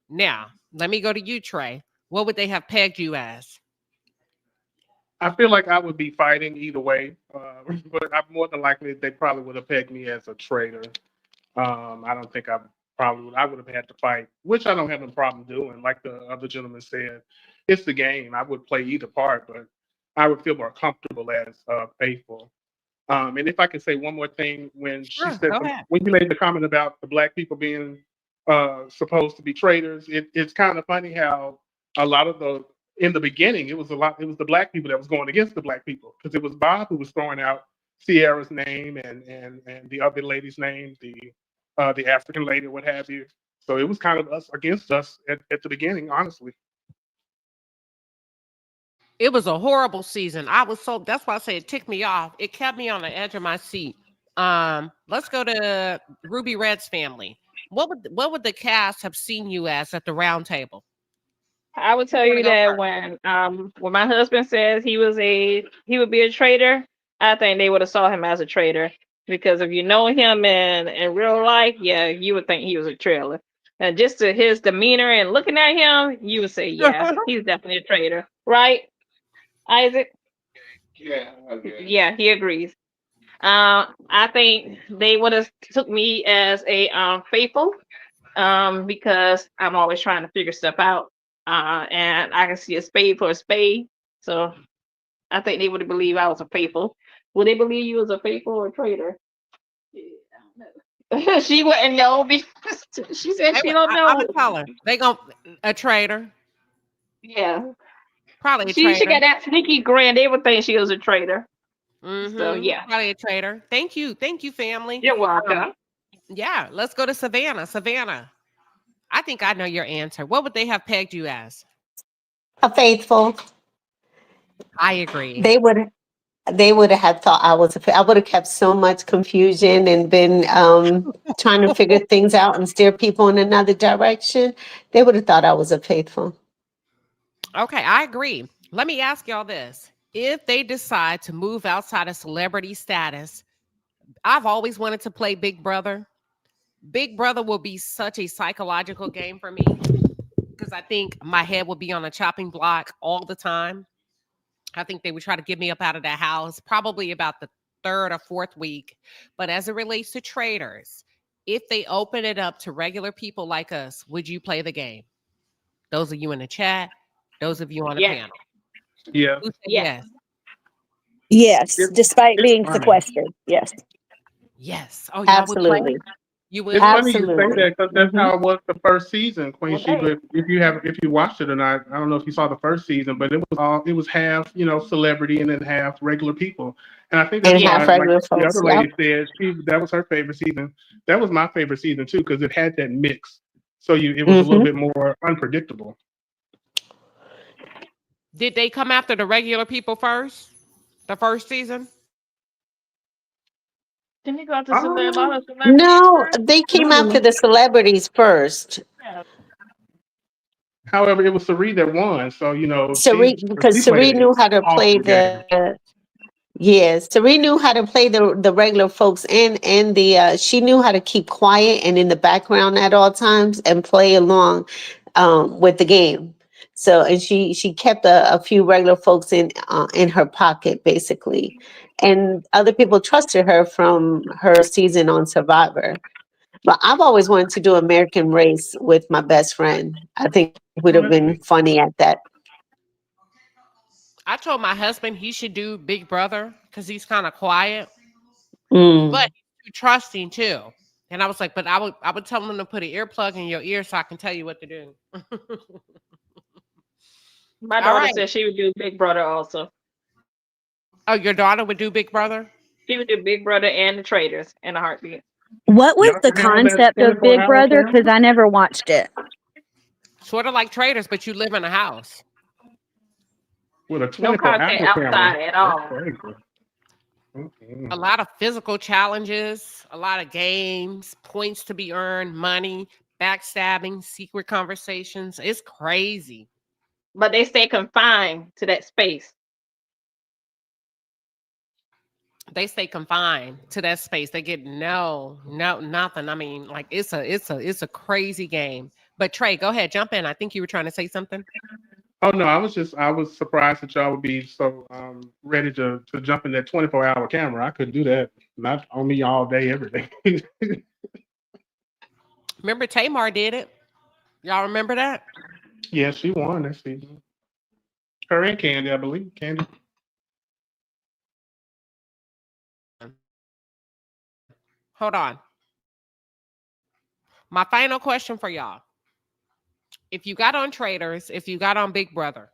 Now, let me go to you, Trey. What would they have pegged you as? I feel like I would be fighting either way, but I'm more than likely they probably would have pegged me as a traitor. I don't think I would have had to fight, which I don't have a problem doing. Like the other gentleman said, it's the game. I would play either part, but I would feel more comfortable as faithful. And if I can say one more thing, Sure, go ahead. when you made the comment about the black people being supposed to be traitors. It's kind of funny how a lot of the in the beginning it was the black people that was going against the black people because it was Bob who was throwing out Sierra's name and the other lady's name, the African lady, what have you. So it was kind of us against us at the beginning, honestly. It was a horrible season. That's why I say it ticked me off. It kept me on the edge of my seat. Let's go to Ruby Red's family. What would the cast have seen you as at the round table? I would tell Wanna you go that first? when my husband says he would be a traitor, I think they would have saw him as a traitor because if you know him in real life, yeah, you would think he was a traitor. And just to his demeanor and looking at him, you would say, yeah, he's definitely a traitor, right, Isaac? Yeah, I guess. Yeah, he agrees. I think they would have took me as a faithful, because I'm always trying to figure stuff out, and I can see a spade for a spade. So I think they would believe I was a faithful. Would they believe you was a faithful or a traitor? Yeah, I don't know. She wouldn't know because she said she don't I'm know. gonna tell her. They gonna a traitor, Yeah, probably a she traitor. got that sneaky grin. They would think she was a traitor. So yeah, Probably a traitor. Thank you, family. you're Um, welcome. yeah, let's go to Savannah. Savannah, I think I know your answer. What would they have pegged you as? A faithful. I agree. They would have thought I would have kept so much confusion and been trying to figure things out and steer people in another direction. They would have thought I was a faithful. Okay, I agree. Let me ask y'all this. If they decide to move outside of celebrity status, I've always wanted to play Big Brother. Big Brother will be such a psychological game for me because I think my head will be on a chopping block all the time. I think they would try to get me up out of that house probably about the third or fourth week. But as it relates to traders, if they open it up to regular people like us, would you play the game? Those of you in the chat, those of you on the Yes, panel. Yeah, Who said yes. yes? Yes, it's despite it's being funny. sequestered. Yes. Yes. Oh, y'all would play? Absolutely. You would? It's funny you say Absolutely. that because that's Hmm. how it was the first season, Queen Okay. Sheba. If you watched it or not, I don't know if you saw the first season, but it was half celebrity and then half regular people, and I think that's And Yeah. why half like regular the folks. other Yep. lady said that was her favorite season. That was my favorite season too because it had that mix, so it was a little Hmm. bit more unpredictable. Did they come after the regular people first? The first season? Didn't you go out to a lot Um, of celebrities No, first? they came after no. the celebrities first. Yeah. However, it was Sari that won, so Because she played Sari an knew how to play awesome game. the yes, Sari knew how to play the regular folks and the she knew how to keep quiet and in the background at all times and play along with the game. So and she kept a few regular folks in her pocket basically, and other people trusted her from her season on Survivor. But I've always wanted to do American Race with my best friend. I think would Oh, have that's been sweet. funny at that. I told my husband he should do Big Brother because he's kind of quiet, but Mm. he's too trusting too. And I was like, but I would tell him to put an earplug in your ear so I can tell you what to do. My All daughter right. said she would do Big Brother also. Oh, your daughter would do Big Brother? She would do Big Brother and the Traitors in a heartbeat. What was Y'all the can have that concept of Big 24-hour Brother? Because camera. I never watched it. Sort of like traders, but you live in a house. With a No 24 content hour camera. outside at That's all. crazy. Mm-mm. A lot of physical challenges, a lot of games, points to be earned, money, backstabbing, secret conversations. It's crazy. But they stay confined to that space. They stay confined to that space. They get nothing. I mean, like it's a crazy game. But Trey, go ahead, jump in. I think you were trying to say something. Oh no, I was surprised that y'all would be so ready to jump in that 24-hour camera. I couldn't do that. Not on me all day, every day. Remember Tamar did it. Y'all remember that? Yeah, she won that season. Her and Candy, I believe. Candy. Hold on. My final question for y'all. If you got on Traitors, if you got on Big Brother,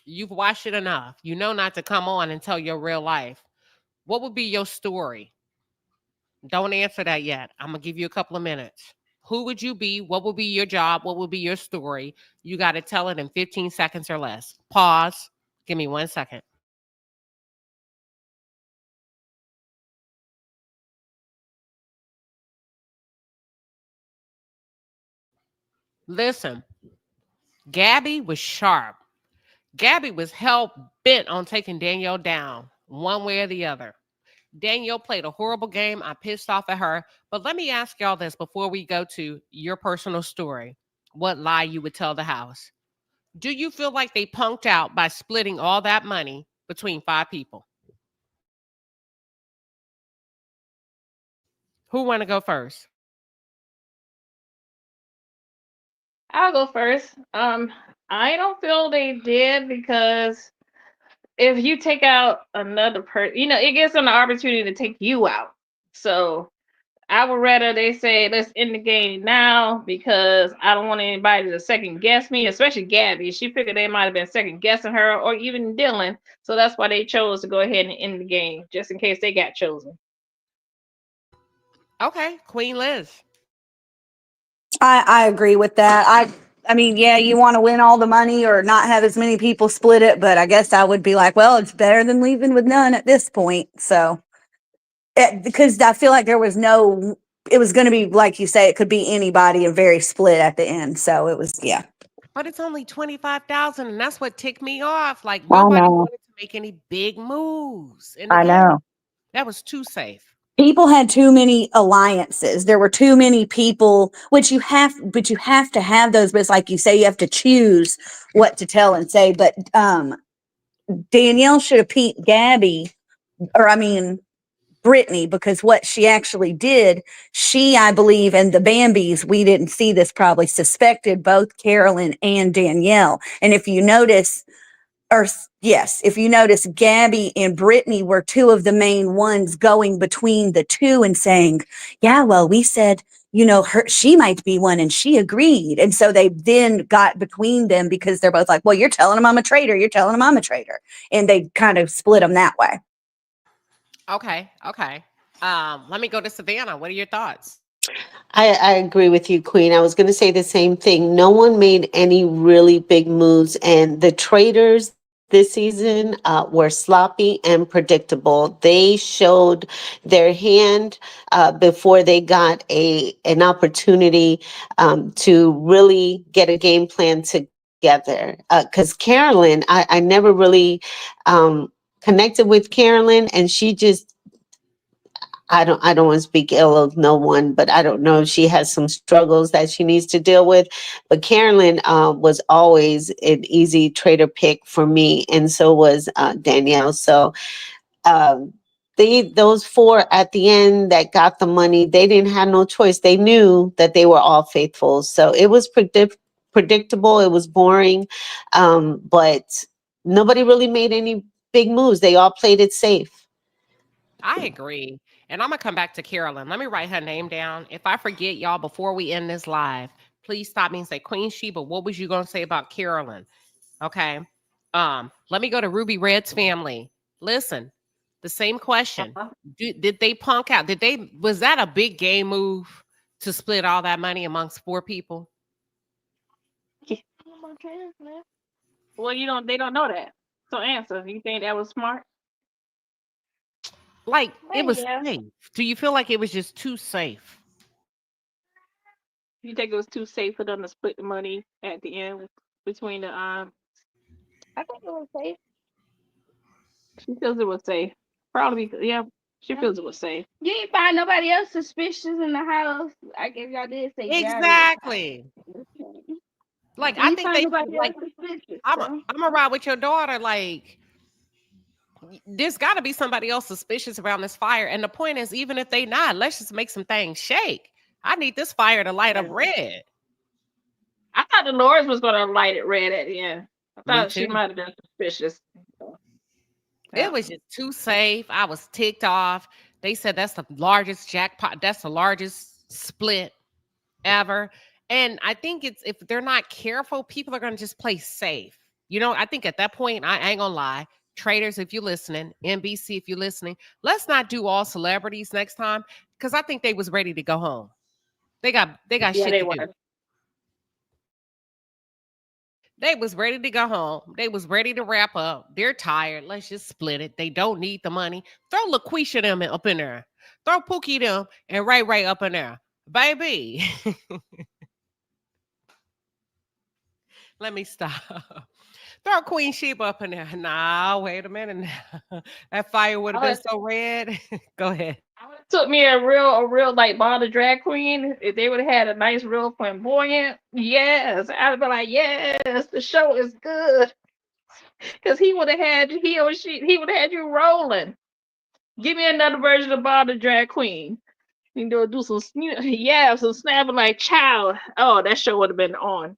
you've watched it enough. You know not to come on and tell your real life. What would be your story? Don't answer that yet. I'm going to give you a couple of minutes. Who would you be? What would be your job? What would be your story? You got to tell it in 15 seconds or less. Pause. Give me 1 second. Listen, Gabby was sharp. Gabby was hell bent on taking Danielle down one way or the other. Danielle played a horrible game. I pissed off at her. But let me ask y'all this before we go to your personal story. What lie you would tell the house? Do you feel like they punked out by splitting all that money between 5 people? Who want to go first? I'll go first. I don't feel they did because if you take out another person, it gives them the opportunity to take you out. So I would rather they say, let's end the game now because I don't want anybody to second guess me, especially Gabby. She figured they might have been second guessing her or even Dylan. So that's why they chose to go ahead and end the game, just in case they got chosen. Okay, Queen Liz. I agree with that. I mean, yeah, you want to win all the money or not have as many people split it, but I guess I would be like, well, it's better than leaving with none at this point. So, because I feel like it was going to be, like you say, it could be anybody and very split at the end. So it was, yeah. But it's only 25,000, and that's what ticked me off. Like I nobody know. wanted to make any big moves in the I game. know. That was too safe. People had too many alliances. There were too many people, but you have to have those. But it's like you say, you have to choose what to tell and say. But Danielle should have peeped Gabby, or I mean Brittany, because what she actually did, I believe, and the Bambis, we didn't see this probably, suspected both Carolyn and Danielle. And if you notice, if you notice, Gabby and Brittany were two of the main ones going between the two and saying, yeah, well, we said, she might be one, and she agreed. And so they then got between them because they're both like, well, you're telling them I'm a traitor. You're telling them I'm a traitor. And they kind of split them that way. Okay. Let me go to Savannah. What are your thoughts? I agree with you, Queen. I was going to say the same thing. No one made any really big moves, and the traders this season were sloppy and predictable. They showed their hand before they got an opportunity to really get a game plan together. Because Carolyn, I never really connected with Carolyn, and she just, I don't want to speak ill of no one, but I don't know if she has some struggles that she needs to deal with. But Carolyn was always an easy trader pick for me, and so was Danielle. So um, those 4 at the end that got the money, they didn't have no choice. They knew that they were all faithful. So it was predictable. It was boring, but nobody really made any big moves. They all played it safe. I agree. And I'm going to come back to Carolyn. Let me write her name down. If I forget, y'all, before we end this live, please stop me and say, Queen Sheba, what was you going to say about Carolyn? Okay. Let me go to Ruby Red's family. Listen, the same question. Did they punk out? Was that a big game move to split all that money amongst 4 people? Well, they don't know that. So answer. You think that was smart? Like, it was Yeah. safe. Do you feel like it was just too safe? You think it was too safe for them to split the money at the end between the I think it was safe. She feels it was safe. Probably yeah. She feels it was safe. You ain't find nobody else suspicious in the house. I guess y'all did say Gary. Exactly. Like, I You think find they nobody like, else suspicious. I'm So. gonna ride with your daughter. Like, there's got to be somebody else suspicious around this fire. And the point is, even if they not, let's just make some things shake. I need this fire to light up red. I thought Dolores was gonna light it red at the end. I Me thought she too. might have been suspicious. It was just too safe. I was ticked off. They said that's the largest jackpot. That's the largest split. ever. And I think it's if they're not careful, people are gonna just play safe. I think at that point, I ain't gonna lie. Traders, if you're listening, NBC, if you're listening, let's not do all celebrities next time because I think they was ready to go home. They got Yeah, shit they to were. do. They was ready to go home. They was ready to wrap up. They're tired. Let's just split it. They don't need the money. Throw LaQuisha them up in there. Throw Pookie them and Ray up in there. Baby. Let me stop. Throw Queen Sheba up in there. Nah, wait a minute now. That fire would have I been would, so red. Go ahead. I would took me a real like Bob the drag queen. If they would have had a nice, real flamboyant, yes, I'd be like, yes, the show is good because he would have had you rolling. Give me another version of Bob the drag queen. You know, do some, yeah, some snapping like child. Oh, that show would have been on.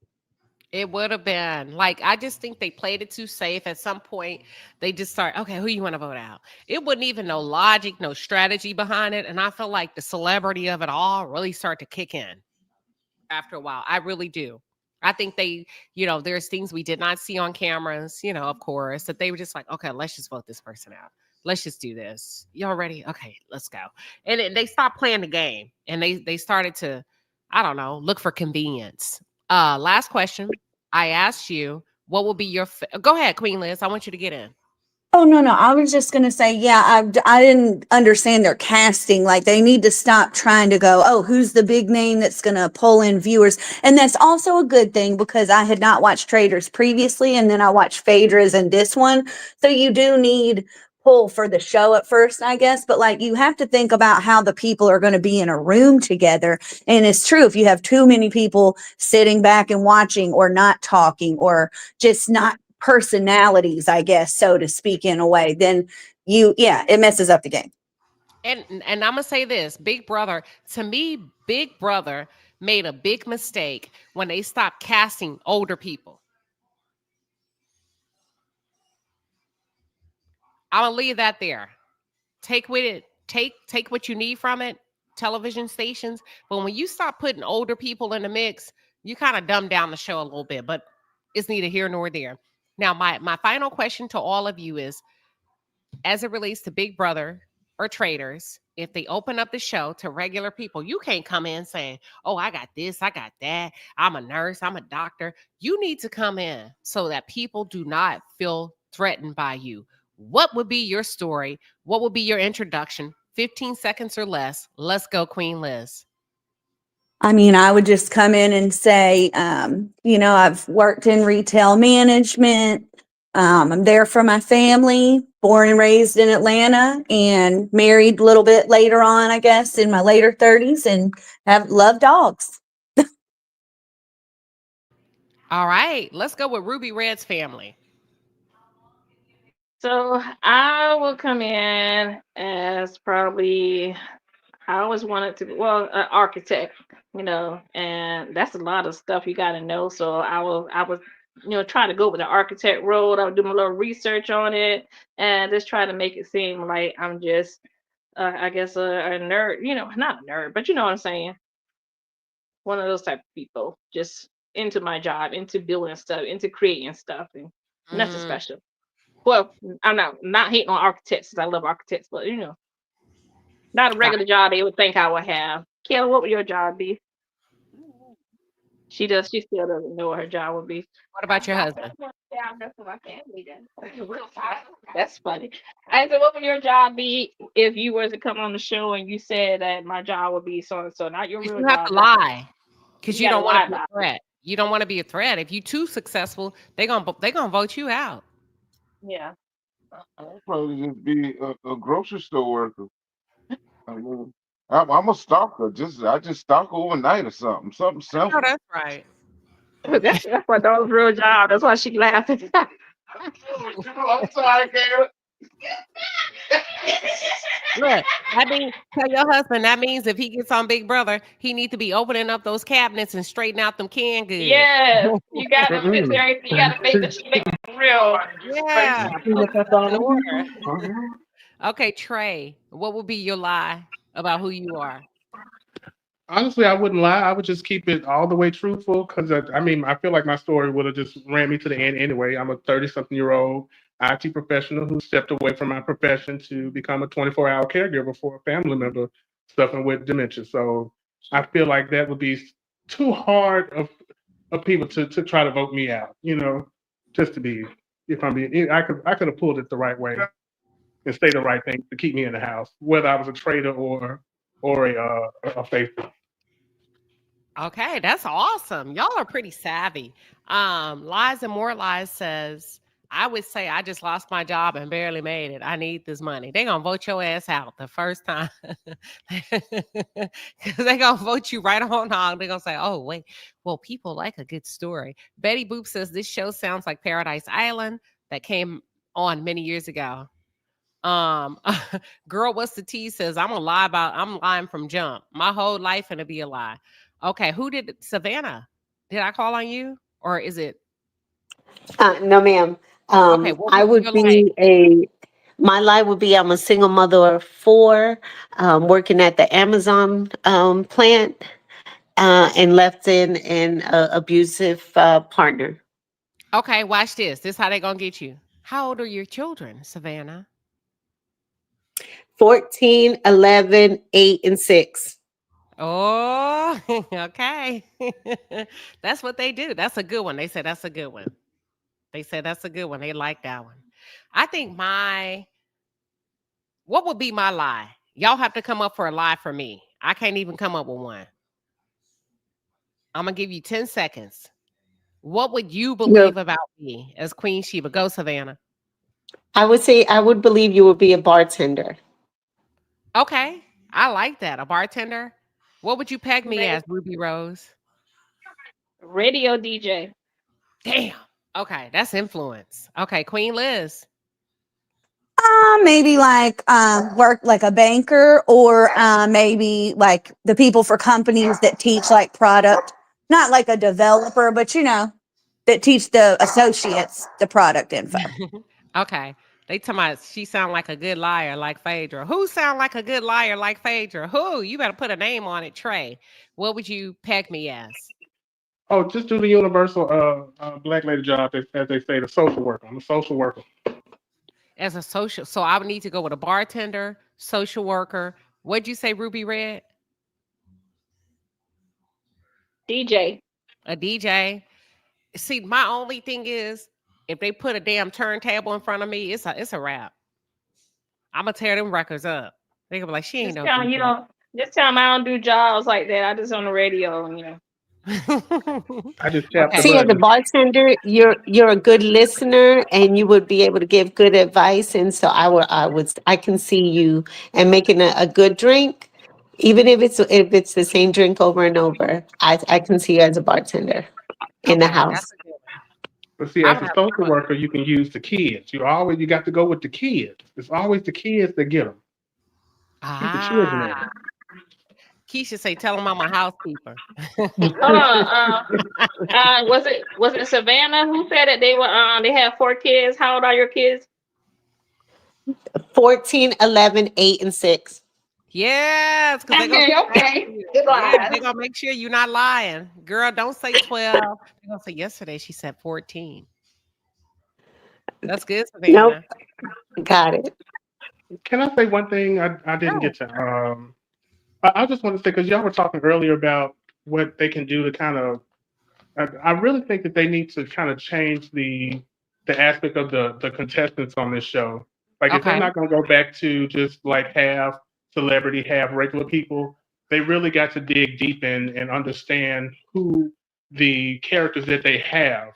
It would have been like I just think they played it too safe. At some point, they just start, okay, who you want to vote out? It wasn't even no logic, no strategy behind it. And I feel like the celebrity of it all really start to kick in after a while. I really do. I think there's things we did not see on cameras, of course, that they were just like, okay, let's just vote this person out. Let's just do this. Y'all ready? Okay, let's go. And they stopped playing the game and they started to, I don't know, look for convenience. Last question. I asked you, what will be your, go ahead, Queen Liz. I want you to get in. Oh, no, no. I was just going to say, yeah, I didn't understand their casting. Like, they need to stop trying to go, oh, who's the big name that's going to pull in viewers? And that's also a good thing because I had not watched Traitors previously, and then I watched Phaedra's and this one. So you do need pull for the show at first, I guess. But, like, you have to think about how the people are going to be in a room together. And it's true, if you have too many people sitting back and watching or not talking or just not personalities, I guess, so to speak, in a way, then it messes up the game. And I'm gonna say this, Big Brother, to me, Big Brother made a big mistake when they stopped casting older people. I'm gonna leave that there. Take with it, take what you need from it, television stations. But when you stop putting older people in the mix, you kind of dumb down the show a little bit. But it's neither here nor there. Now, my final question to all of you is, as it relates to Big Brother or Traitors, if they open up the show to regular people, you can't come in saying, oh, I got this, I got that. I'm a nurse, I'm a doctor. You need to come in so that people do not feel threatened by you. What would be your story? What would be your introduction? 15 seconds or less. Let's go, Queen Liz. I mean, I would just come in and say, I've worked in retail management. I'm there for my family, born and raised in Atlanta, and married a little bit later on, I guess, in my later 30s, and have loved dogs. All right, let's go with Ruby Red's family. So I will come in as probably I always wanted to be, well, an architect, and that's a lot of stuff you got to know. So I was, try to go with the architect road. I would do my little research on it and just try to make it seem like I'm just, I guess, a nerd. Not a nerd, but you know what I'm saying. One of those type of people, just into my job, into building stuff, into creating stuff, and nothing Mm, special. Well, I'm not hating on architects, 'cause I love architects, but not a all regular job they would think I would have. Kayla, what would your job be? She does. She still doesn't know what her job would be. what about your husband? Yeah, I'm just for my family then. That's funny. I said, what would your job be if you were to come on the show and you said that my job would be so and so, not your Because real you have to job, but lie. Because you you got to don't want lie to be a about it. threat. You don't want to be a threat. If you too successful, they gonna vote you out. Yeah. I'll probably just be a grocery store worker. I mean, I'm a stalker. I just stalk overnight or something. Something I know simple. that's right. That's my daughter's real job. That's why she laughing. I'm sorry, Karen. Look, that means tell your husband that means if he gets on Big Brother, he need to be opening up those cabinets and straightening out them canned goods. Yes, you got to fix everything. You got to make the real. Yeah, put stuff in order. Okay, Trey, what would be your lie about who you are? Honestly, I wouldn't lie. I would just keep it all the way truthful because I mean, I feel like my story would have just ran me to the end anyway. I'm a 30-something-year-old IT professional who stepped away from my profession to become a 24-hour caregiver for a family member suffering with dementia. So I feel like that would be too hard of people to try to vote me out. Just to be, if I'm being, I could have pulled it the right way and say the right thing to keep me in the house, whether I was a traitor or a faithful. Okay, that's awesome. Y'all are pretty savvy. Lies and More Lies says, I would say I just lost my job and barely made it. I need this money. They gonna vote your ass out the first time. Cause they gonna vote you right on hog. They gonna say, oh wait, well, people like a good story. Betty Boop says this show sounds like Paradise Island that came on many years ago. Um, Girl, what's the tea says, I'm lying from jump. My whole life gonna be a lie. Okay, who did Savannah? Did I call on you? Or is it No, ma'am. okay, what I would be would your life? be my life would be I'm a single mother of four, working at the Amazon plant, and left in an abusive partner. Okay, watch this. This how they gonna get you. How old are your children, Savannah? 14, 11, 8, and 6. Oh, okay. That's what they do. That's a good one. They said that's a good one. They said that's a good one. They like that one. I think what would be my lie? Y'all have to come up for a lie for me. I can't even come up with one. I'm gonna give you 10 seconds. What would you You're, believe about me as Queen Sheba? Go, Savannah. I would say I would believe you would be a bartender. Okay. I like that. A bartender. What would you peg me as, Maybe Ruby Rose? radio DJ. Damn. Okay, that's influence. Okay, Queen Liz. Maybe like work like a banker, or maybe like the people for companies that teach like product, not like a developer, but that teach the associates the product info. Okay. They talking about she sound like a good liar like Phaedra. Who sound like a good liar like Phaedra? Who? You better put a name on it, Trey. What would you peg me as? Oh, just do the universal black lady job, as they say, the social worker. I'm a social worker. As a social, so I would need to go with a bartender, social worker. What'd you say, Ruby Red? DJ. A DJ. See, my only thing is if they put a damn turntable in front of me, it's a wrap. I'm gonna tear them records up. They gonna be like, she ain't Just no tell 'em, DJ. just tell 'em I don't do jobs like that. I just on the radio. I just tap the Okay. See, as a button. bartender, you're a good listener, and you would be able to give good advice. And so I can see you and making a good drink, even if it's the same drink over and over. I can see you as a bartender in the Okay, that's house. a good one. But see, I'm as gonna a have to social come up. worker, you can use the kids. You got to go with the kids. It's always the kids that get them. Keep the children Ah, in it. Keisha say, tell them I'm a housekeeper. Hold on. Was it Savannah who said that they had 4 kids? How old are your kids? 14, 11, 8, and 6. Yes, because they're gonna Okay, check okay. you. Good Yeah, they're lies. gonna make sure you're not lying. Girl, don't say 12. They're gonna say yesterday she said 14. That's good, Nope, Savannah. got it. Can I say one thing I didn't Oh, get to? I just want to say, because y'all were talking earlier about what they can do to kind of. I really think that they need to kind of change the aspect of the contestants on this show. Like, if they're okay. not going to go back to just like have celebrity, have regular people, they really got to dig deep in and understand who the characters that they have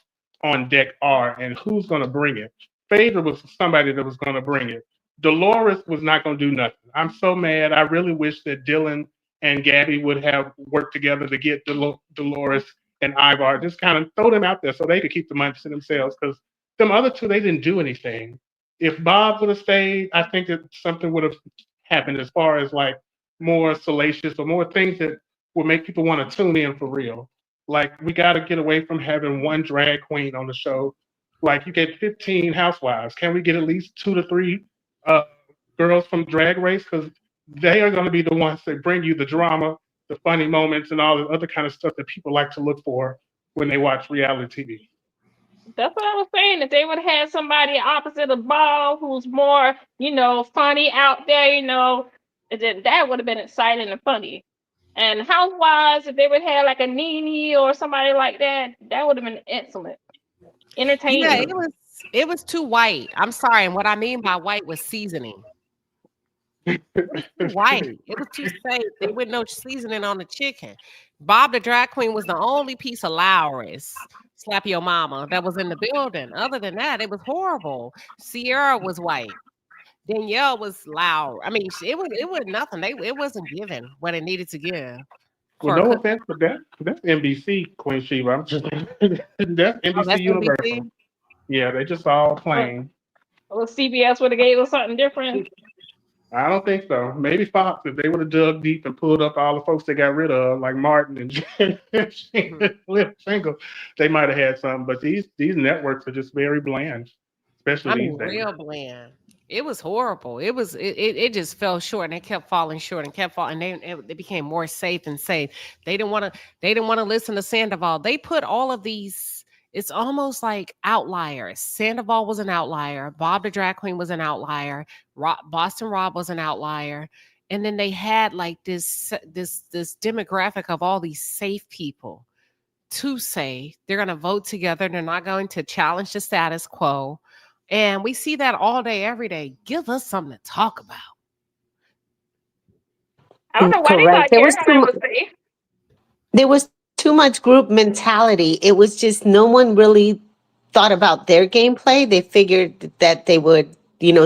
on deck are and who's going to bring it. Phaedra was somebody that was going to bring it. Dolores was not going to do nothing. I'm so mad. I really wish that Dylan and Gabby would have worked together to get Dolores and Ivar. Just kind of throw them out there so they could keep the money to themselves, because them other two, they didn't do anything. If Bob would have stayed, I think that something would have happened as far as like more salacious or more things that would make people want to tune in for real. Like, we got to get away from having one drag queen on the show. Like, you get 15 housewives. Can we get at least 2 to 3 uh, girls from Drag Race? Because they are going to be the ones that bring you the drama the funny moments and all the other kind of stuff that people like to look for when they watch reality TV. That's what I was saying. If they would have had somebody opposite of Ball who's more, funny out there, then that would have been exciting and funny. And Housewives, if they would have like a Nene or somebody like that, that would have been excellent, Yeah, entertaining. it was too white. I'm sorry, and what I mean by white was seasoning. It was too white. It was too safe. They went no seasoning on the chicken. Bob the drag queen was the only piece of Lowry's slap your mama that was in the building. Other than that, it was horrible. Sierra was white. Danielle was loud. I mean, it was nothing. It wasn't given what it needed to give Well, for a no cook. offense, but that's NBC, Queen Sheba. I'm just that's Oh, NBC that's Universal. NBC. Yeah, they just all Well, plain. CBS would have gave us something different. I don't think so. Maybe Fox, if they would have dug deep and pulled up all the folks they got rid of, like Martin and Mhm. Flip Single, they might have had some. But these networks are just very bland, especially I these mean, days. real bland. It was horrible. It just fell short and it kept falling short and kept falling. They became more safe and safe. They didn't want to listen to Sandoval. They put all of these. It's almost like outliers. Sandoval was an outlier. Bob the drag queen was an outlier. Boston Rob was an outlier. And then they had like this demographic of all these safe people to say they're going to vote together. They're not going to challenge the status quo. And we see that all day, every day. Give us something to talk about. I don't know why they Correct. thought Caroline was safe. There was too much group mentality. It was just no one really thought about their gameplay. They figured that they would,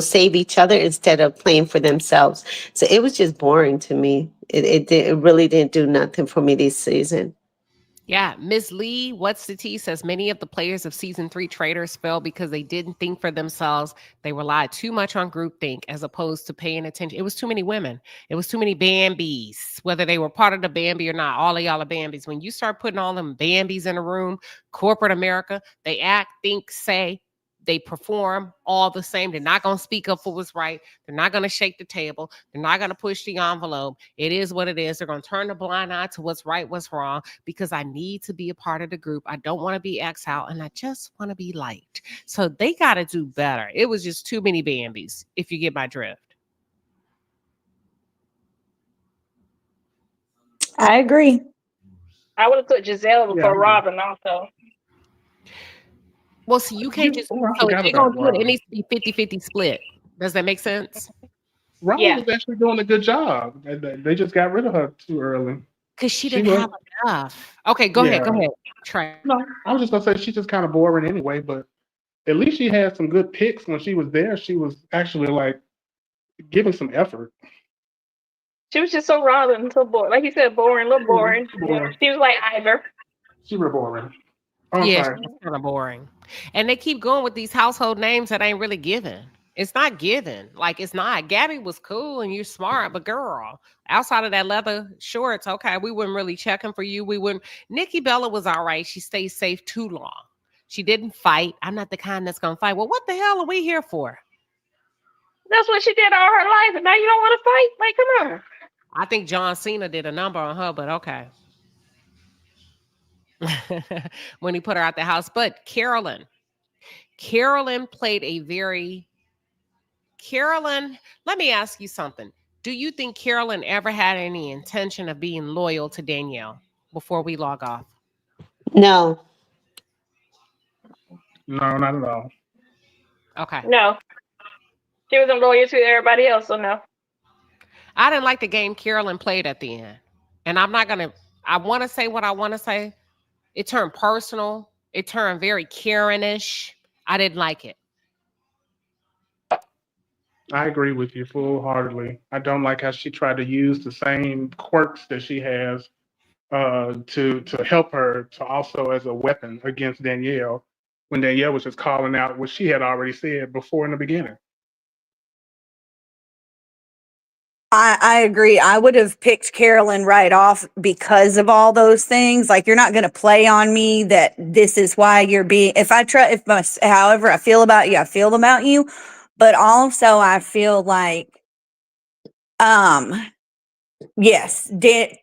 save each other instead of playing for themselves. So it was just boring to me. It really didn't do nothing for me this season. Yeah, Ms. Lee, what's the tea, says many of the players of season 3 Traitors fell because they didn't think for themselves. They relied too much on groupthink as opposed to paying attention. It was too many women. It was too many Bambies, whether they were part of the Bambi or not. All of y'all are Bambies. When you start putting all them Bambies in a room, corporate America, they act, think, say, they perform all the same. They're not going to speak up for what's right. They're not going to shake the table. They're not going to push the envelope. It is what it is. They're going to turn the blind eye to what's right, what's wrong, because I need to be a part of the group. I don't want to be exiled and I just want to be liked. So they got to do better. It was just too many Bambies, if you get my drift. I agree. I would have put Giselle Yeah, before Robin also. Well, see, you can't just, I so if forgot they're going about to do it, it Robin. needs to be 50-50 split. Does that make sense? Robin Yeah. was actually doing a good job. They just got rid of her too early. Because she She didn't was, have enough. Okay, go ahead. yeah. Trey. No, I was just gonna say she's just kind of boring anyway. But at least she had some good picks when she was there. She was actually like giving some effort. She was just so Robin, so boring. Like you said, boring, a little boring. Boring. She was like Ivor. She was boring. Oh, I'm Yeah, sorry. she's kind of boring. And they keep going with these household names that ain't really given. It's not given. Like, it's not. Gabby was cool and you're smart, but girl, outside of that leather shorts, okay, we wouldn't really checking for you. We wouldn't. Nikki Bella was all right. She stayed safe too long. She didn't fight. I'm not the kind that's going to fight. Well, what the hell are we here for? That's what she did all her life, and now you don't want to fight? Like, come on. I think John Cena did a number on her, but okay. When he put her out the house. But Carolyn played a very Carolyn, let me ask you something. Do you think Carolyn ever had any intention of being loyal to Danielle before we log off? No. No, not at all. Okay. No. She wasn't loyal to everybody else, so no. I didn't like the game Carolyn played at the end. And I want to say what I want to say. It turned personal. It turned very Karen-ish. I didn't like it. I agree with you full heartedly. I don't like how she tried to use the same quirks that she has to help her to also as a weapon against Danielle when Danielle was just calling out what she had already said before in the beginning. I agree. I would have picked Carolyn right off because of all those things. Like, you're not going to play on me that this is why you're being, however I feel about you, I feel about you. But also I feel like, Yes,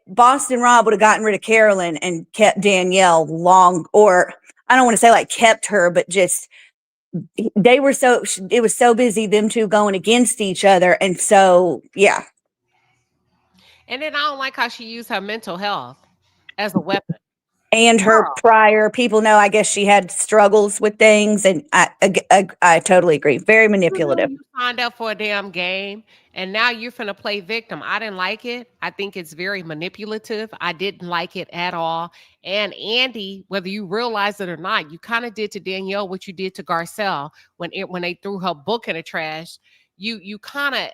Boston Rob would have gotten rid of Carolyn and kept Danielle long, or I don't want to say like kept her, but just they were so it was so busy them two going against each other, and so yeah. And then I don't like how she used her mental health as a weapon. And her Girl, prior people know, I guess she had struggles with things, and I totally agree. Very you knew manipulative. you signed up for a damn game and now you're finna play victim. I didn't like it. I think it's very manipulative. I didn't like it at all. And Andy, whether you realize it or not, you kind of did to Danielle what you did to Garcelle when they threw her book in the trash. You kind of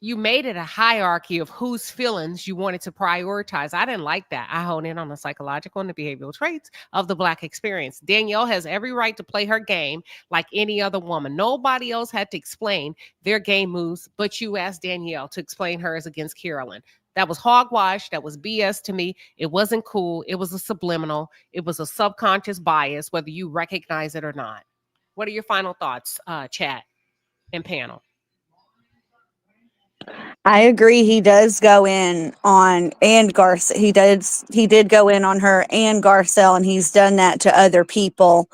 you made it a hierarchy of whose feelings you wanted to prioritize. I didn't like that. I honed in on the psychological and the behavioral traits of the Black experience. Danielle has every right to play her game like any other woman. Nobody else had to explain their game moves, but you asked Danielle to explain hers against Carolyn. That was hogwash. That was BS to me. It wasn't cool. It was a subliminal. It was a subconscious bias, whether you recognize it or not. What are your final thoughts, chat and panel? I agree. He does go in on and Garcelle. He did go in on her and Garcelle, and he's done that to other people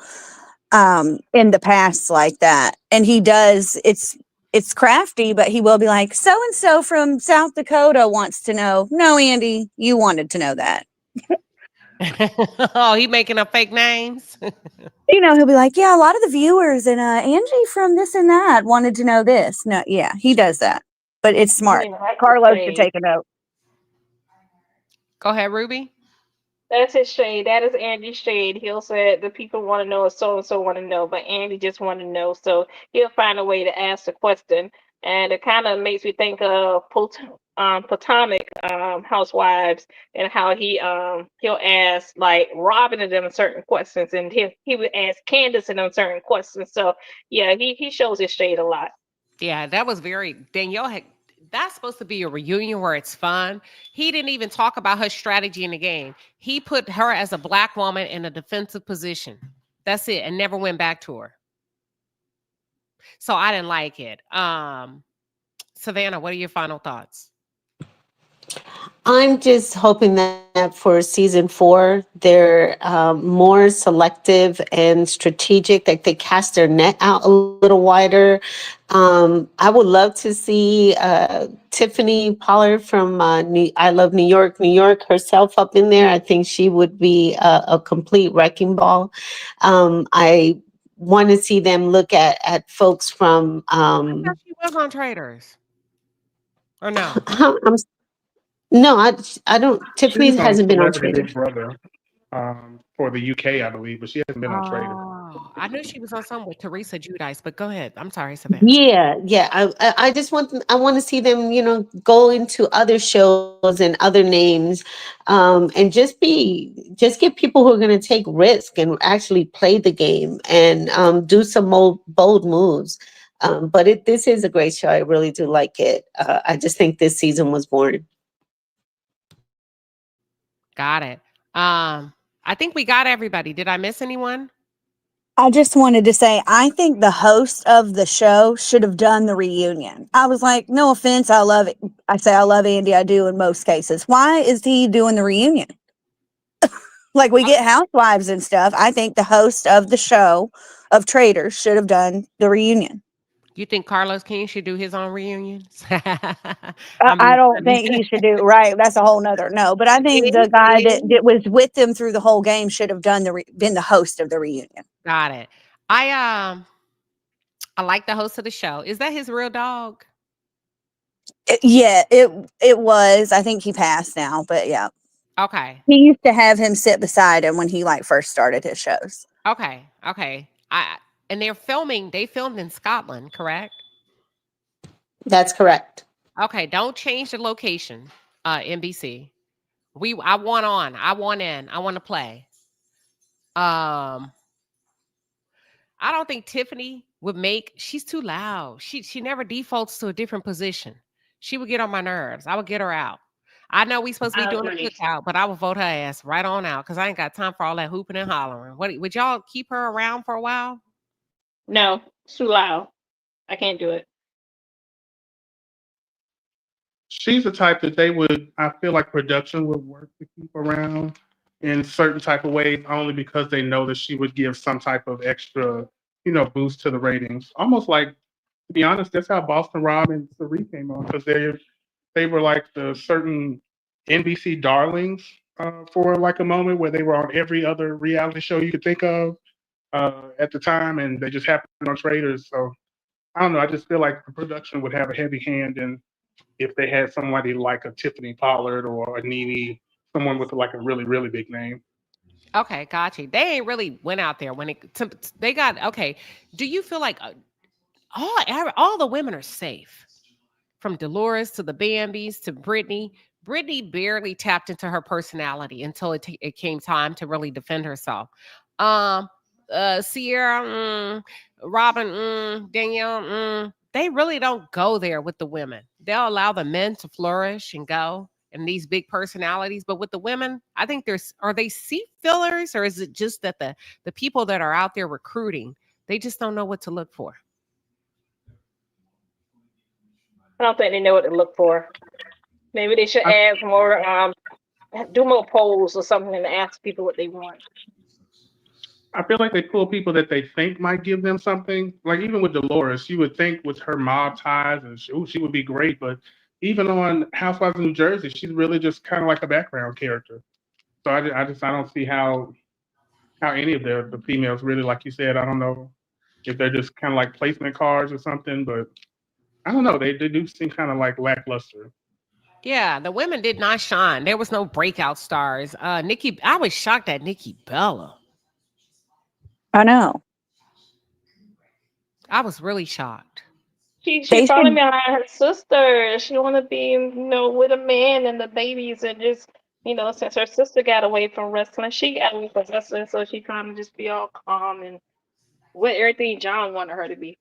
in the past like that. And he does. It's crafty, but he will be like, so and so from South Dakota wants to know. No, Andy, you wanted to know that. Oh, he making up fake names? He'll be like, yeah, a lot of the viewers and Angie from this and that wanted to know this. No, yeah, he does that, but it's I smart. didn't like the Carlos should shade. take a note. Go ahead, Ruby. That's his shade. That is Andy's shade. He'll say the people want to know, or so and so want to know, but Andy just want to know. So he'll find a way to ask the question, and it kind of makes me think of Potomac housewives and how he'll ask like Robin and them certain questions, and he would ask Candace and them certain questions. So yeah, he shows his shade a lot. Yeah, that was very Danielle had that's supposed to be a reunion where it's fun. He didn't even talk about her strategy in the game. He put her as a Black woman in a defensive position. That's it, and never went back to her. So I didn't like it. Savannah, what are your final thoughts? I'm just hoping that for season 4, they're more selective and strategic, like they cast their net out a little wider. I would love to see Tiffany Pollard from I Love New York, New York herself up in there. I think she would be a complete wrecking ball. I want to see them look at folks from I thought she was on Traitors. Or no? I'm no, I don't. She Tiffany was on hasn't been on Celebrity Twitter. Big Brother for the UK, I believe, but she hasn't been on Trader. Oh, I knew she was on some with Teresa Judice, but go ahead. I'm sorry, Savannah. Yeah, yeah. I just want them, I want to see them, go into other shows and other names, and just get people who are going to take risk and actually play the game and do some more bold moves. But this is a great show. I really do like it. I just think this season was boring. Got it. I think we got everybody. Did I miss anyone? I just wanted to say, I think the host of the show should have done the reunion. I was like, no offense, I love it. I say I love Andy, I do in most cases. Why is he doing the reunion? Like we get housewives and stuff. I think the host of the show of Traitors should have done the reunion. You think Carlos King should do his own reunions? I don't think he should do right. That's a whole nother no. But I think the guy that was with them through the whole game should have done been the host of the reunion. Got it. I like the host of the show. Is that his real dog? Yeah, it was. I think he passed now, but yeah. Okay. He used to have him sit beside him when he like first started his shows. Okay. And they filmed in Scotland, correct? That's correct. Okay, don't change the location, NBC. I want on. I want in. I want to play. I don't think Tiffany would she's too loud. She never defaults to a different position. She would get on my nerves. I would get her out. I know we supposed to be I doing a agree. cookout, but I would vote her ass right on out because I ain't got time for all that hooping and hollering. What would y'all keep her around for a while? No, it's too loud. I can't do it. she's the type that I feel like production would work to keep around in certain type of ways, only because they know that she would give some type of extra, boost to the ratings. Almost like, to be honest, that's how Boston Rob and Cerie came on, because they were like the certain NBC darlings for like a moment where they were on every other reality show you could think of at the time, and they just happened on Traitors. So I don't know. I just feel like the production would have a heavy hand in if they had somebody like a Tiffany Pollard or a Nene, someone with like a really, really big name. Okay, got you. They ain't really went out there when they got okay. Do you feel like all the women are safe? From Dolores to the Bambis to Brittany. Brittany barely tapped into her personality until it came time to really defend herself. Um, Sierra, Robin, Danielle, they really don't go there with the women. They'll allow the men to flourish and go and these big personalities, but with the women, I think are they seat fillers, or is it just that the people that are out there recruiting, they just don't know what to look for? I don't think they know what to look for. Maybe they should add more, do more polls or something and ask people what they want. I feel like they pull people that they think might give them something. Like even with Dolores, you would think with her mob ties and she would be great, but even on Housewives of New Jersey, she's really just kind of like a background character. So I don't see how any of the females really, like you said, I don't know if they're just kind of like placement cards or something, but I don't know. They do seem kind of like lackluster. Yeah, the women did not shine. There was no breakout stars. I was shocked at Nikki Bella. I know. I was really shocked. She They falling should. behind her sister. She want to be, with a man and the babies, and just, since her sister got away from wrestling, she got away from wrestling, so she trying to just be all calm and with everything John wanted her to be.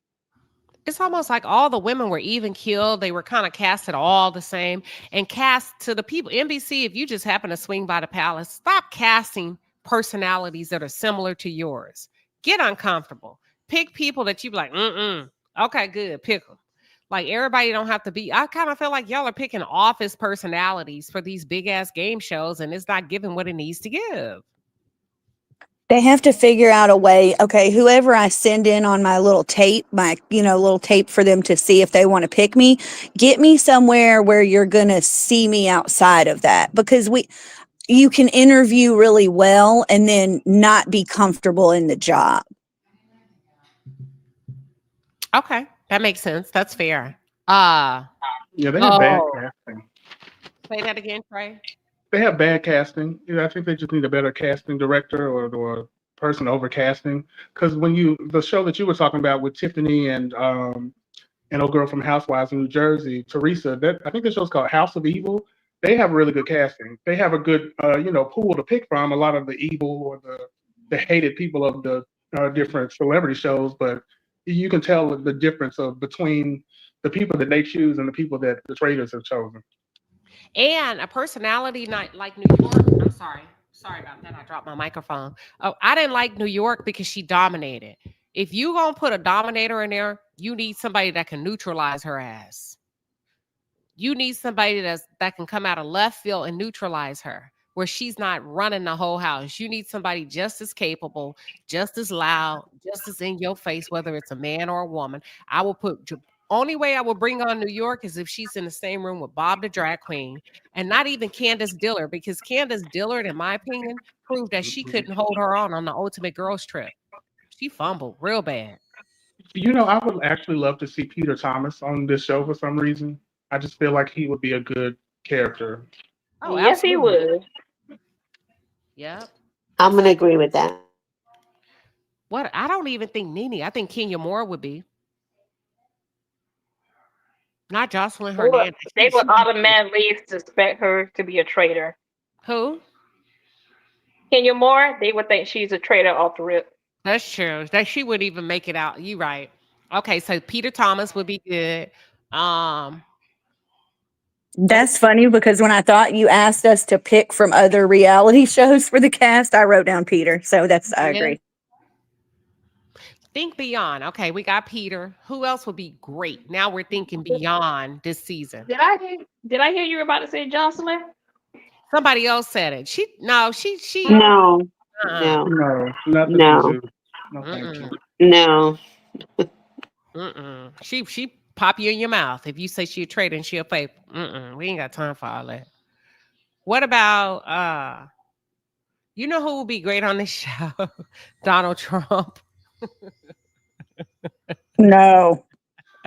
It's almost like all the women were even killed. They were kind of casted all the same and cast to the people. NBC, if you just happen to swing by the palace, stop casting personalities that are similar to yours. Get uncomfortable. Pick people that you be like, okay, good, pick them. Like everybody don't have to be. I kind of feel like y'all are picking office personalities for these big ass game shows, and it's not giving what it needs to give. They have to figure out a way. Okay, whoever I send in on my little tape, little tape for them to see if they want to pick me, get me somewhere where you're going to see me outside of that, because you can interview really well and then not be comfortable in the job. Okay, that makes sense. That's fair. Yeah, they have bad casting. Say that again, Trey. They have bad casting. I think they just need a better casting director or person over casting. Because the show that you were talking about with Tiffany and old girl from Housewives in New Jersey, Teresa, that I think the show's called House of Evil. They have really good casting. They have a good pool to pick from. A lot of the evil or the hated people of the different celebrity shows, but you can tell the difference between the people that they choose and the people that the Traitors have chosen. And a personality not like New York. I'm sorry. Sorry about that. I dropped my microphone. Oh, I didn't like New York because she dominated. If you gonna put a dominator in there, you need somebody that can neutralize her ass. You need somebody that can come out of left field and neutralize her, where she's not running the whole house. You need somebody just as capable, just as loud, just as in your face, whether it's a man or a woman. Only way I would bring on New York is if she's in the same room with Bob the Drag Queen, and not even Candace Dillard, because Candace Dillard, in my opinion, proved that she couldn't hold her on the Ultimate Girls Trip. She fumbled real bad. I would actually love to see Peter Thomas on this show for some reason. I just feel like he would be a good character. Oh, Yes, he would. Yep. I'm going to agree with that. What? I don't even think Nene. I think Kenya Moore would be. Not Jocelyn Hernandez. They would automatically suspect her to be a traitor. Who? Kenya Moore, they would think she's a traitor off the rip. That's true. That she wouldn't even make it out. You right. Okay, so Peter Thomas would be good. That's funny, because when I thought you asked us to pick from other reality shows for the cast, I wrote down Peter. So I agree. Think beyond. Okay, we got Peter. Who else would be great? Now we're thinking beyond this season. Did I hear you were about to say Jocelyn? Somebody else said it. She No, uh-uh. no, No, nothing to no, do. No, thank you. no. She pop you in your mouth if you say she a traitor and she a fake. We ain't got time for all that. What about you know who would be great on this show? Donald Trump. No.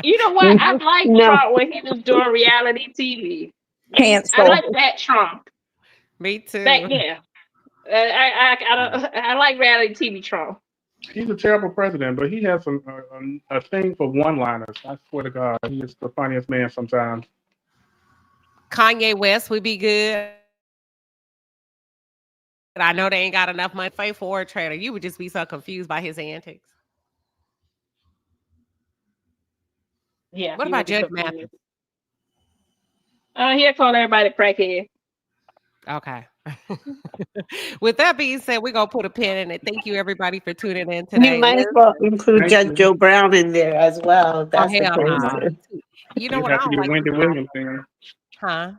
You know what? I like No. Trump when he was doing reality TV. I Cancel. like that Trump. Me too. Back then. I like reality TV Trump. He's a terrible president, but he has a thing for one-liners. I swear to God, he is the funniest man sometimes. Kanye West would be good. I know they ain't got enough money for a trader. You would just be so confused by his antics. Yeah. What about Judge Mathis? He'll call everybody crackhead. Okay. With that being said, we're going to put a pin in it. Thank you, everybody, for tuning in today. You might as well include Thank Judge you. Joe Brown in there as well. That's the hell no. case. You know You what? I have to don't get like Wendy this Williams in. Huh?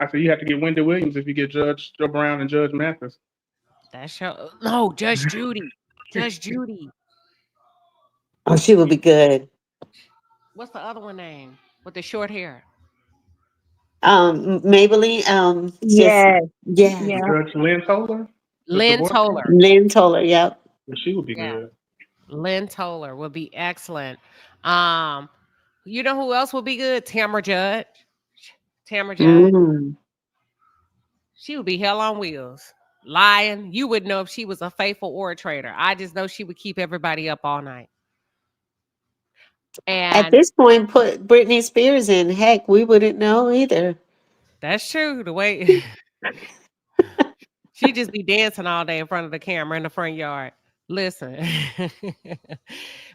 I said you have to get Wendy Williams if you get Judge Joe Brown and Judge Mathis. That show. No, Judge Judy. Judge Judy. Oh, she would be good. What's the other one name? With the short hair. Maybelline. Yeah. Yeah. Yeah. Judge Lynn Toler. Lynn Toler. Lynn Toler. Yep. She would be Yeah. good. Lynn Toler would be excellent. You know who else would be good? Tamara Judge. Tamara Judge. Mm. She would be hell on wheels. Lying. You would know if she was a faithful or a traitor. I just know she would keep everybody up all night. At And this point, put Britney Spears in. Heck, we wouldn't know either. that's true. The way she just be dancing all day in front of the camera in the front yard. Listen.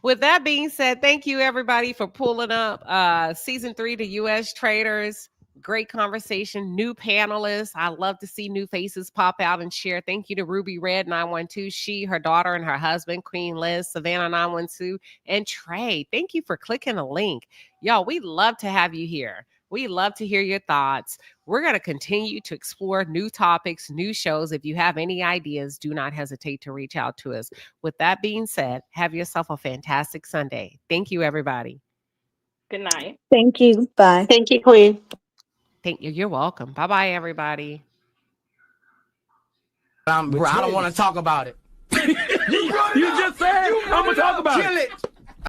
With that being said, thank you everybody for pulling up season 3 to US Traitors. Great conversation, new panelists. I love to see new faces pop out and share. Thank you to Ruby Red 912, she, her daughter, and her husband, Queen Liz, Savannah 912, and Trey. Thank you for clicking the link. Y'all, we love to have you here. We love to hear your thoughts. We're going to continue to explore new topics, new shows. If you have any ideas, do not hesitate to reach out to us. With that being said, have yourself a fantastic Sunday. Thank you, everybody. Good night. Thank you. Bye. Thank you, Queen. Thank you. You're welcome. Bye-bye, everybody. I don't want to talk about it. You just said I'm going to talk about it. Kill it.